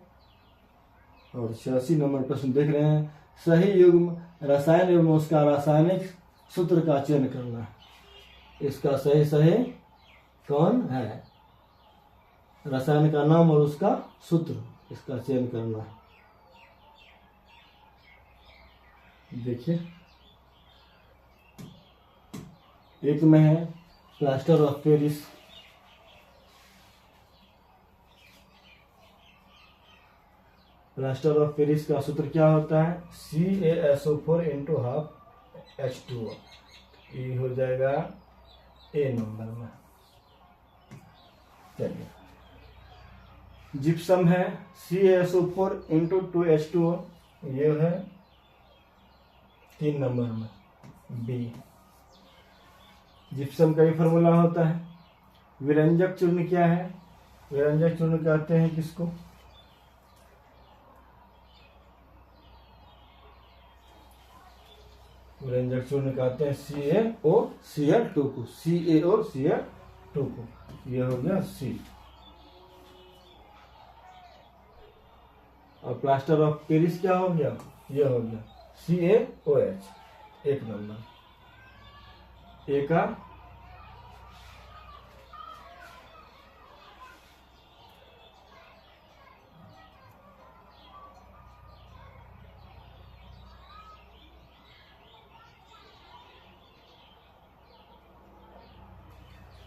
और 86 नंबर प्रश्न देख रहे हैं, सही युग्म रसायन एवं उसका रासायनिक सूत्र का चयन करना है। इसका सही कौन है, रसायन का नाम और उसका सूत्र, इसका चयन करना है। देखिए 1 में है plaster of Paris, plaster of Paris का सूत्र क्या होता है, CaSO4 × 12 H2O, ये हो जाएगा A नंबर में। चलिए जिप्सम है CaSO4 × 2 H2O, ये है 3 नंबर में B। जिप्सम का ही फॉर्मूला होता है। विरंजक चूर्ण क्या है, विरंजक चूर्ण कहते हैं किसको, विरंजक चूर्ण कहते हैं CaOCl2 को, CaOCl2 को, ये हो गया C। और प्लास्टर ऑफ पेरिस क्या हो गया, ये हो गया CaOH, 1 नंबर। A का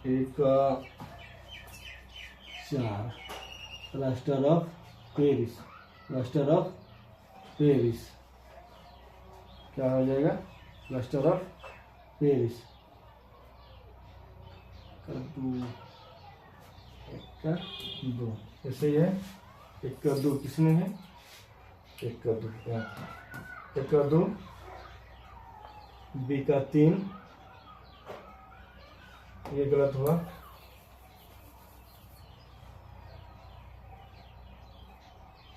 एक 4 plaster of Paris, plaster of Paris क्या हो जाएगा, प्लास्टर ऑफ पेरिस का 2 ऐसे ही है। 1 का 2 किसमें है, 1 का 2 1 का 2 B का 3, ये गलत हुआ,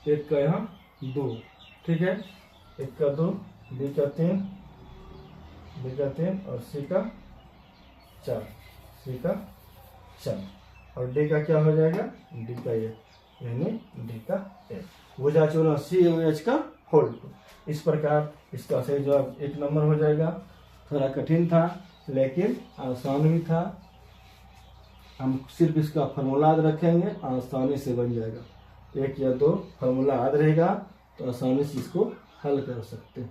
एक का यहाँ 2, ठीक है। 1 का 2, B का 3, B का 3 और C का 4, C का 4 और D का क्या हो जाएगा, D का 1, यानी D का 1 भुजा चूर्ण CaOH का होल। इस प्रकार इसका सही जवाब 1 नंबर हो जाएगा। थोड़ा कठिन था लेकिन आसान भी था, हम सिर्फ इसका फॉर्मूला याद रखेंगे, आसानी से बन जाएगा। 1 या 2 फॉर्मूला याद रहेगा तो आसानी से इसको हल कर सकते हैं।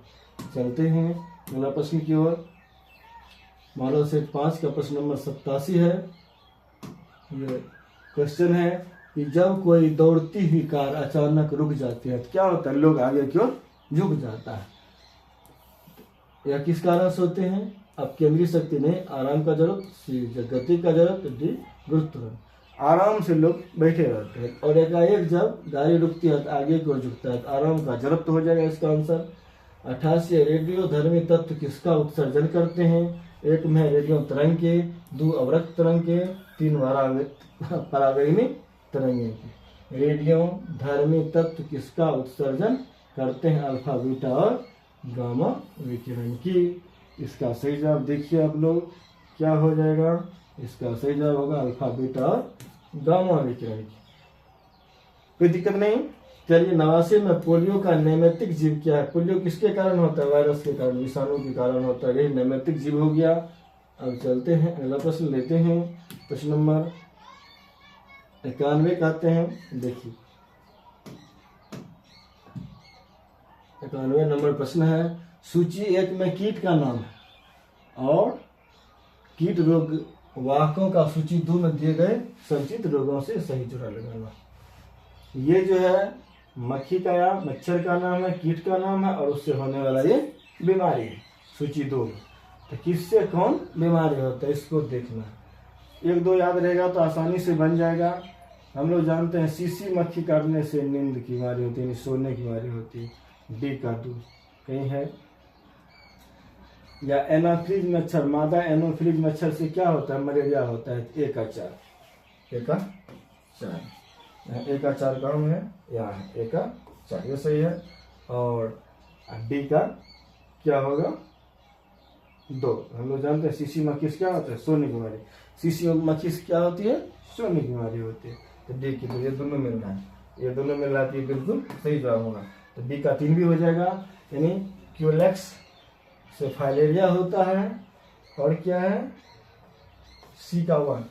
चलते हैं अगला प्रश्न की ओर। मॉडल सेट 5 का प्रश्न नंबर 87 है। ये क्वेश्चन है कि जब कोई दौड़ती हुई कार अचानक रुक जाती है तो क्या होता है, लोग आगे की ओर झुक जाता है। यह किस कारण से होते हैं, अब केंद्रीय शक्ति नहीं, आराम का जरूरत, सी गति का जरूरत, डी गुरुत्व। आराम से लोग बैठे रहते हैं और एकाएक जब गाड़ी रुकती है तो आगे की ओर झुकता है तो आराम का जरूरत हो जाएगा इसका आंसर। 88 रेडियो धर्मी तत्व किसका उत्सर्जन करते हैं? एक में है रेडियो तरंग के, 2 अवरक्त तरंग के, 3 परावैंगनी तरंगे के। रेडियो धर्मी तत्व किसका उत्सर्जन करते हैं? अल्फा बीटा और गामा विकिरण की। इसका सही जवाब देखिए आप लोग क्या हो जाएगा। इसका सही जवाब होगा अल्फा बीटा और गामा विकिरण की। कोई दिक्कत नहीं। चलिए 89 में पोलियो का नैमित्तिक जीव क्या है? पोलियो किसके कारण होता है? वायरस के कारण, विषाणु के कारण होता है, यही नैमित्तिक जीव हो गया। अब चलते हैं अगला प्रश्न लेते हैं। प्रश्न नंबर 91 कहते हैं। देखिए 91 नंबर प्रश्न है। सूची 1 में कीट का नाम है और कीट रोग वाहकों का सूची 2 में दिए गए संचित रोगों से सही जुड़ा लगाना। ये जो है मक्खी का या मच्छर का नाम है, कीट का नाम है और उससे होने वाला ये बीमारी है सूची 2 में। तो किससे कौन बीमारी होता है इसको देखना है। 1-2 याद रहेगा तो आसानी से बन जाएगा। हम लोग जानते हैं सीसी मक्खी काटने से नींद की बीमारी होती है, सोने की बीमारी होती है। डी का 2 कहीं है। या एनाफ्रीज मच्छर, मादा एनोफ्रीज मच्छर से क्या होता है? मलेरिया होता है। ए का 4, ए का 4, ए का 4 कहाँ है? यहाँ है, ए का 4, ये सही है। और डी का क्या होगा? 2। हम लोग जानते हैं सीसी मक्खी से क्या होता है? सोने की बीमारी। सीसी मक्खी से क्या होती है? सोने की बीमारी होती है। तो डी की 2, ये दोनों मिल रहा है, ये दोनों मिल रहा है, बिल्कुल सही जवाब होगा। तो डी का 3 भी हो जाएगा। यानी क्यूलेक्स से फाइलेरिया होता है और क्या है? सी का 1।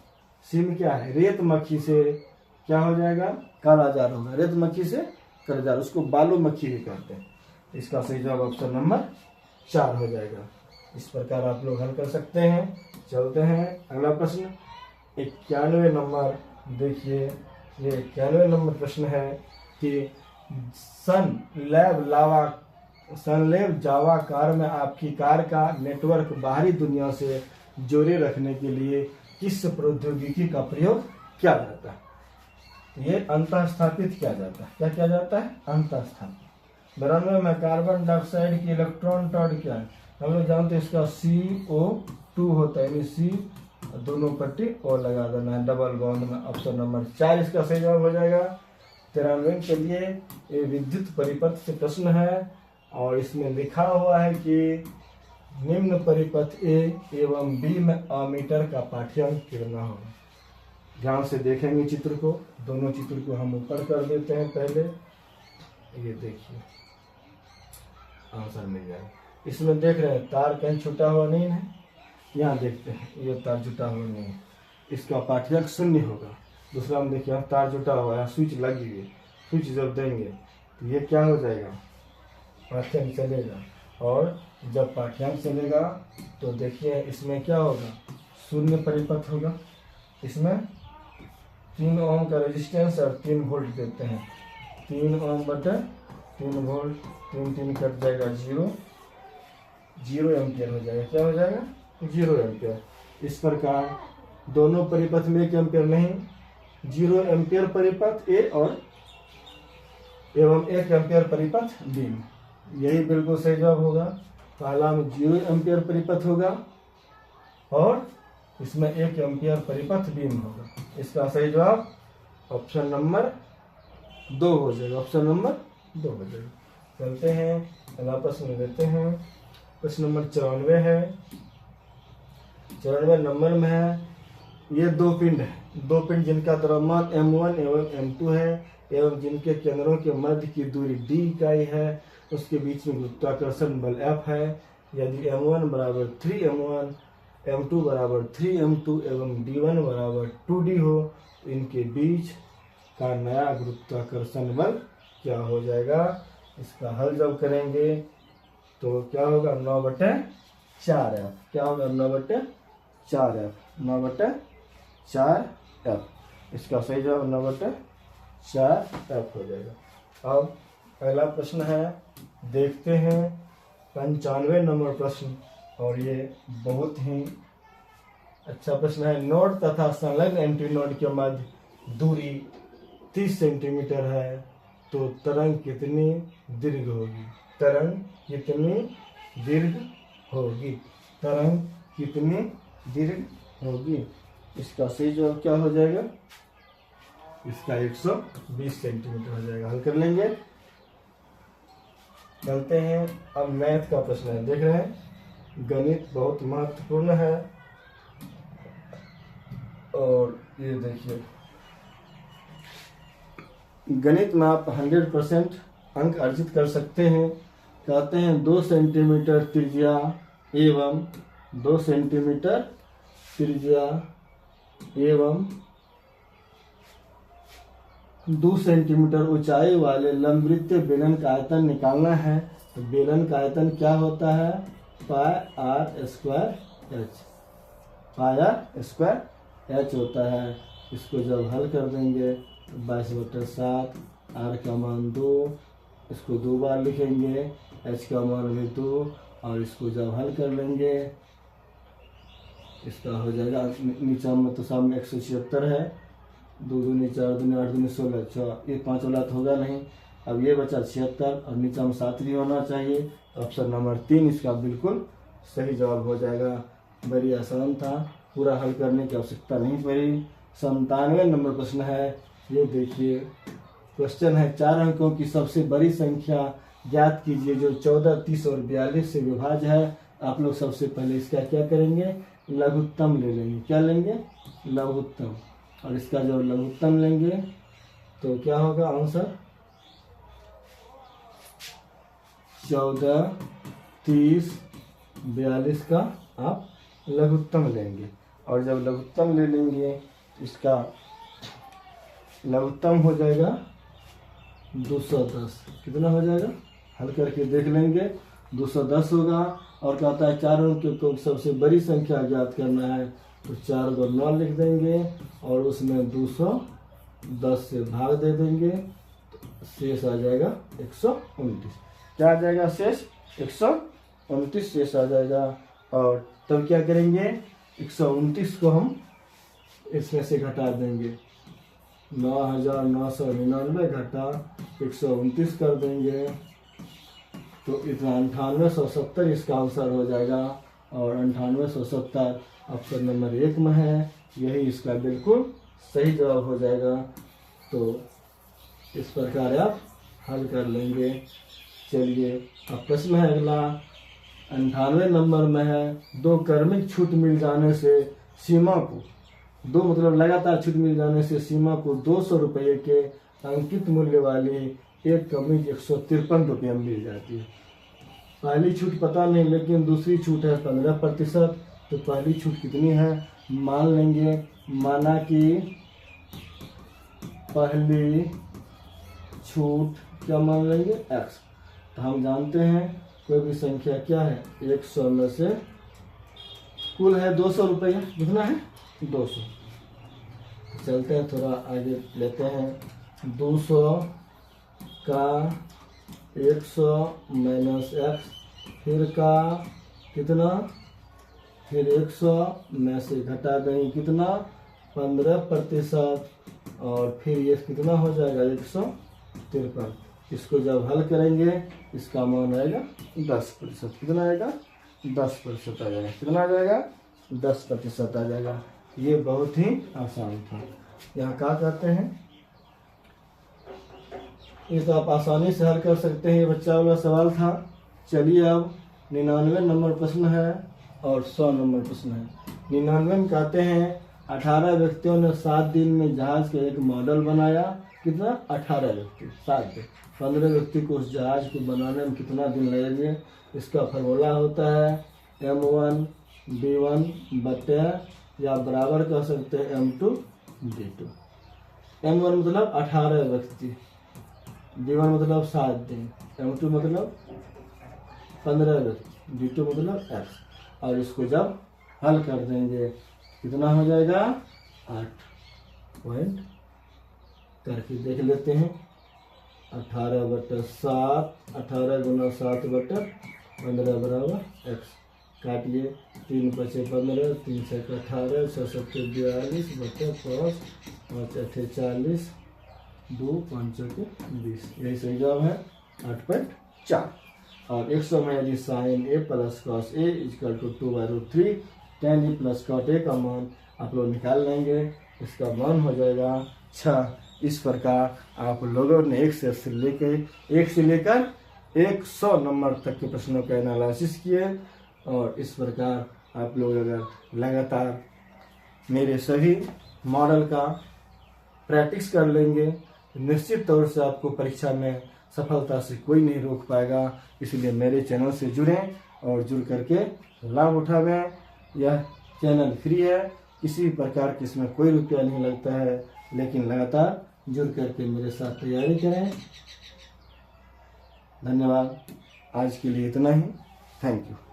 सी में क्या है? रेत मक्खी से क्या हो जाएगा? कालाजार होगा। रेत मक्खी से कालाजार, उसको बालू मक्खी भी कहते हैं। इसका सही जवाब ऑप्शन नंबर 4 हो जाएगा। इस प्रकार आप लोग हल कर सकते हैं। चलते हैं अगला प्रश्न 91 नंबर। देखिए ये 91 नंबर प्रश्न है कि सनलेब जावा कार में आपकी कार का नेटवर्क बाहरी दुनिया से जोड़े रखने के लिए किस प्रौद्योगिकी का प्रयोग किया जाता है? ये अंतःस्थापित किया जाता है। क्या किया जाता है? अंतःस्थापित। 92 में कार्बन डाइऑक्साइड की इलेक्ट्रॉन टॉड क्या है? हम लोग जानते हैं इसका CO2 होता है। यानी C दोनों पट्टी और लगा देना है डबल बॉन्ड में। ऑप्शन नंबर 4 इसका सही जवाब हो जाएगा। 93 के लिए ये विद्युत परिपथ से प्रश्न है और इसमें लिखा हुआ है कि निम्न परिपथ A एवं B में अमीटर का पाठ्यांक कितना होगा। ध्यान से देखेंगे चित्र को। दोनों चित्र को हम ऊपर कर देते हैं पहले। ये देखिए आंसर मिल जाएगा। इसमें देख रहे हैं तार कहीं छूटा हुआ नहीं है। यहाँ देखते हैं ये तार जुटा हुआ नहीं है, इसका पाठ्यांक 0 होगा। दूसरा हम देखिए तार जुटा हुआ है, स्विच लगी हुई है। स्विच जब देंगे तो ये क्या हो जाएगा? पाठ्यांक चलेगा। और जब पाठ्यांक चलेगा तो देखिए इसमें क्या होगा? 0 परिपथ होगा। इसमें 3 ओम का रेजिस्टेंस और 3 वोल्ट देते हैं। 3 ओम बटे 3 वोल्ट, 3 कट जाएगा 0 एम्पियर हो जाएगा। क्या हो जाएगा? 0 एम्पियर। इस प्रकार दोनों परिपथ में 1 एम्पियर नहीं, 0 एम्पियर परिपथ ए और एवं 1 एम्पियर परिपथ बी। यही बिल्कुल सही जवाब होगा। पहला में 0 एम्पियर परिपथ होगा और इसमें 1 एम्पियर परिपथ बीम होगा। इसका सही जवाब ऑप्शन नंबर 2 हो जाएगा। ऑप्शन नंबर 2 हो जाएगा। चलते हैं अगला प्रश्न लेते हैं। प्रश्न नंबर 94 है। 94 नंबर में है ये 2 पिंड है। 2 पिंड जिनका द्रव्यमान m1 एवं m2 है एवं जिनके केंद्रों के मध्य की दूरी d इकाई है। उसके बीच में गुरुत्वाकर्षण बल F है। यदि m1 बराबर 3m1, m2 बराबर 3m2 एवं d1 बराबर 2d हो तो इनके बीच का नया गुरुत्वाकर्षण बल क्या हो जाएगा? इसका हल जब करेंगे तो क्या होगा? 9/4F। क्या होगा? 9/4F। 9/4F। इसका सही जवाब 9/4F हो जाएगा। अब अगला प्रश्न है, देखते हैं 95 नंबर प्रश्न। और ये बहुत ही अच्छा प्रश्न है। नोड तथा संलग्न एंटीनोड के मध्य दूरी 30 सेंटीमीटर है, तो तरंग कितनी दीर्घ होगी? तरंग कितनी दीर्घ होगी? तरंग कितनी दीर्घ होगी? इसका सही जवाब क्या हो जाएगा? इसका 120 सेंटीमीटर हो जाएगा। हल कर लेंगे। चलते हैं अब मैथ का प्रश्न है। देख रहे हैं गणित बहुत महत्वपूर्ण है। और ये देखिए, गणित में आप 100% अंक अर्जित कर सकते हैं। कहते हैं 2 सेंटीमीटर त्रिज्या एवं 2 सेंटीमीटर त्रिज्या एवं 2 सेंटीमीटर ऊंचाई वाले लंबवृत्तीय बेलन का आयतन निकालना है। तो बेलन का आयतन क्या होता है? Pi r square h. Pi r square h होता है। इसको जब हल कर देंगे 22/7, आर का मान 2, इसको 2 बार लिखेंगे, एच का मान भी 2, और इसको जब हल कर लेंगे इसका हो जाएगा, नीचा में तो सामने 176 है, 2 दूनी 4 दूनी 8 दूनी 16, 6, ये 5 वाला तो होगा नहीं। अब ये बचा 76 और नीचा में 7 भी होना चाहिए। तो ऑप्शन नंबर 3 इसका बिल्कुल सही जवाब हो जाएगा। बड़ी आसान था, पूरा हल करने की आवश्यकता नहीं पड़ी। 97 नंबर प्रश्न है। ये देखिए क्वेश्चन है, 4 अंकों की सबसे बड़ी संख्या ज्ञात कीजिए जो 14, 30 और 42 से विभाज्य है। आप लोग सबसे पहले इसका क्या करेंगे? लघुत्तम ले लेंगे। क्या लेंगे? लघुत्तम। और इसका जब लघुत्तम लेंगे तो क्या होगा आंसर? 14, 30, 42 का आप लघुत्तम लेंगे। और जब लघुत्तम ले लेंगे इसका लघुत्तम हो जाएगा 210। कितना हो जाएगा? हल करके देख लेंगे। 210 होगा। और कहता है 4 अंकों को सबसे बड़ी संख्या ज्ञात करना है। तो 4 को 9 लिख देंगे और उसमें 210 से भाग दे देंगे, तो शेष आ जाएगा 129। क्या आ जाएगा शेष? 129 शेष आ जाएगा। और तब क्या करेंगे? 129 को हम इसमें से घटा देंगे। 9,999 घटा 129 कर देंगे, तो इतना 9870 इसका आंसर हो जाएगा। और 9870 ऑप्शन नंबर 1 में है, यही इसका बिल्कुल सही जवाब हो जाएगा। तो इस प्रकार आप हल कर लेंगे। चलिए अब प्रश्न है अगला, 98 नंबर में है, 2 क्रमिक छूट मिल जाने से सीमा को, 2 मतलब लगातार छूट मिल जाने से सीमा को 200 रुपये के अंकित मूल्य वाली एक कमीज 153 रुपये में मिल जाती है। पहली छूट पता नहीं, लेकिन दूसरी छूट है 15%। तो पहली छूट कितनी है? मान लेंगे, माना कि पहली छूट क्या मान लेंगे? x। तो हम जानते हैं कोई भी संख्या क्या है? 100 में से कुल है 200 रुपये। कितना है? 200। चलते हैं थोड़ा आगे लेते हैं। 200 का 100 माइनस x, फिर का कितना? फिर 100 में से घटा देंगे कितना? 15%। और फिर ये कितना हो जाएगा? 153। इसको जब हल करेंगे इसका मान आएगा 10%। कितना आएगा? 10% आ जाएगा। कितना आ जाएगा? 10% आ जाएगा। ये बहुत ही आसान था। यहाँ क्या कहते हैं, ये तो आप आसानी से हल कर सकते हैं। ये बच्चा वाला सवाल था। चलिए अब 99 नंबर प्रश्न है और 100 नंबर प्रश्न है। 99 में कहते हैं 18 व्यक्तियों ने 7 दिन में जहाज का एक मॉडल बनाया। कितना? 18 व्यक्ति, 7 दिन। 15 व्यक्ति को उस जहाज को बनाने में कितना दिन लगेंगे? इसका फॉर्मूला होता है M1 B1 बटे, या बराबर कह सकते हैं M2 B2। M1 मतलब 18 व्यक्ति, B1 मतलब 7 दिन, M2 मतलब 15 व्यक्ति, B2 मतलब X। और इसको जब हल कर देंगे कितना हो जाएगा? 8 पॉइंट करके देख लेते हैं। 18/7, 18 × 7/15 बराबर x। काटिए। 3 पचे 15, 3 छः 18, 6 सत्ते 42 बटे 5, 5 अठे 40, 2 5 20। यही सही जवाब है 8.4। और 100 में यदि sine a plus cos a equal to 2/√3 tan a plus cot a का मान आप लोग निकाल लेंगे, इसका मान हो जाएगा 6। इस प्रकार आप लोगों ने 1 से लेकर 100 नंबर तक के प्रश्नों का एनालिसिस किए। और इस प्रकार आप लोग अगर लगातार मेरे सभी मॉडल का प्रैक्टिस कर लेंगे तो निश्चित तौर से आपको परीक्षा में सफलता से कोई नहीं रोक पाएगा। इसलिए मेरे चैनल से जुड़ें और जुड़ करके लाभ उठावें। यह चैनल फ्री है, किसी भी प्रकार की इसमें कोई रुपया नहीं लगता है, लेकिन लगातार जुड़ करके मेरे साथ तैयारी करें। धन्यवाद। आज के लिए इतना ही। Thank you.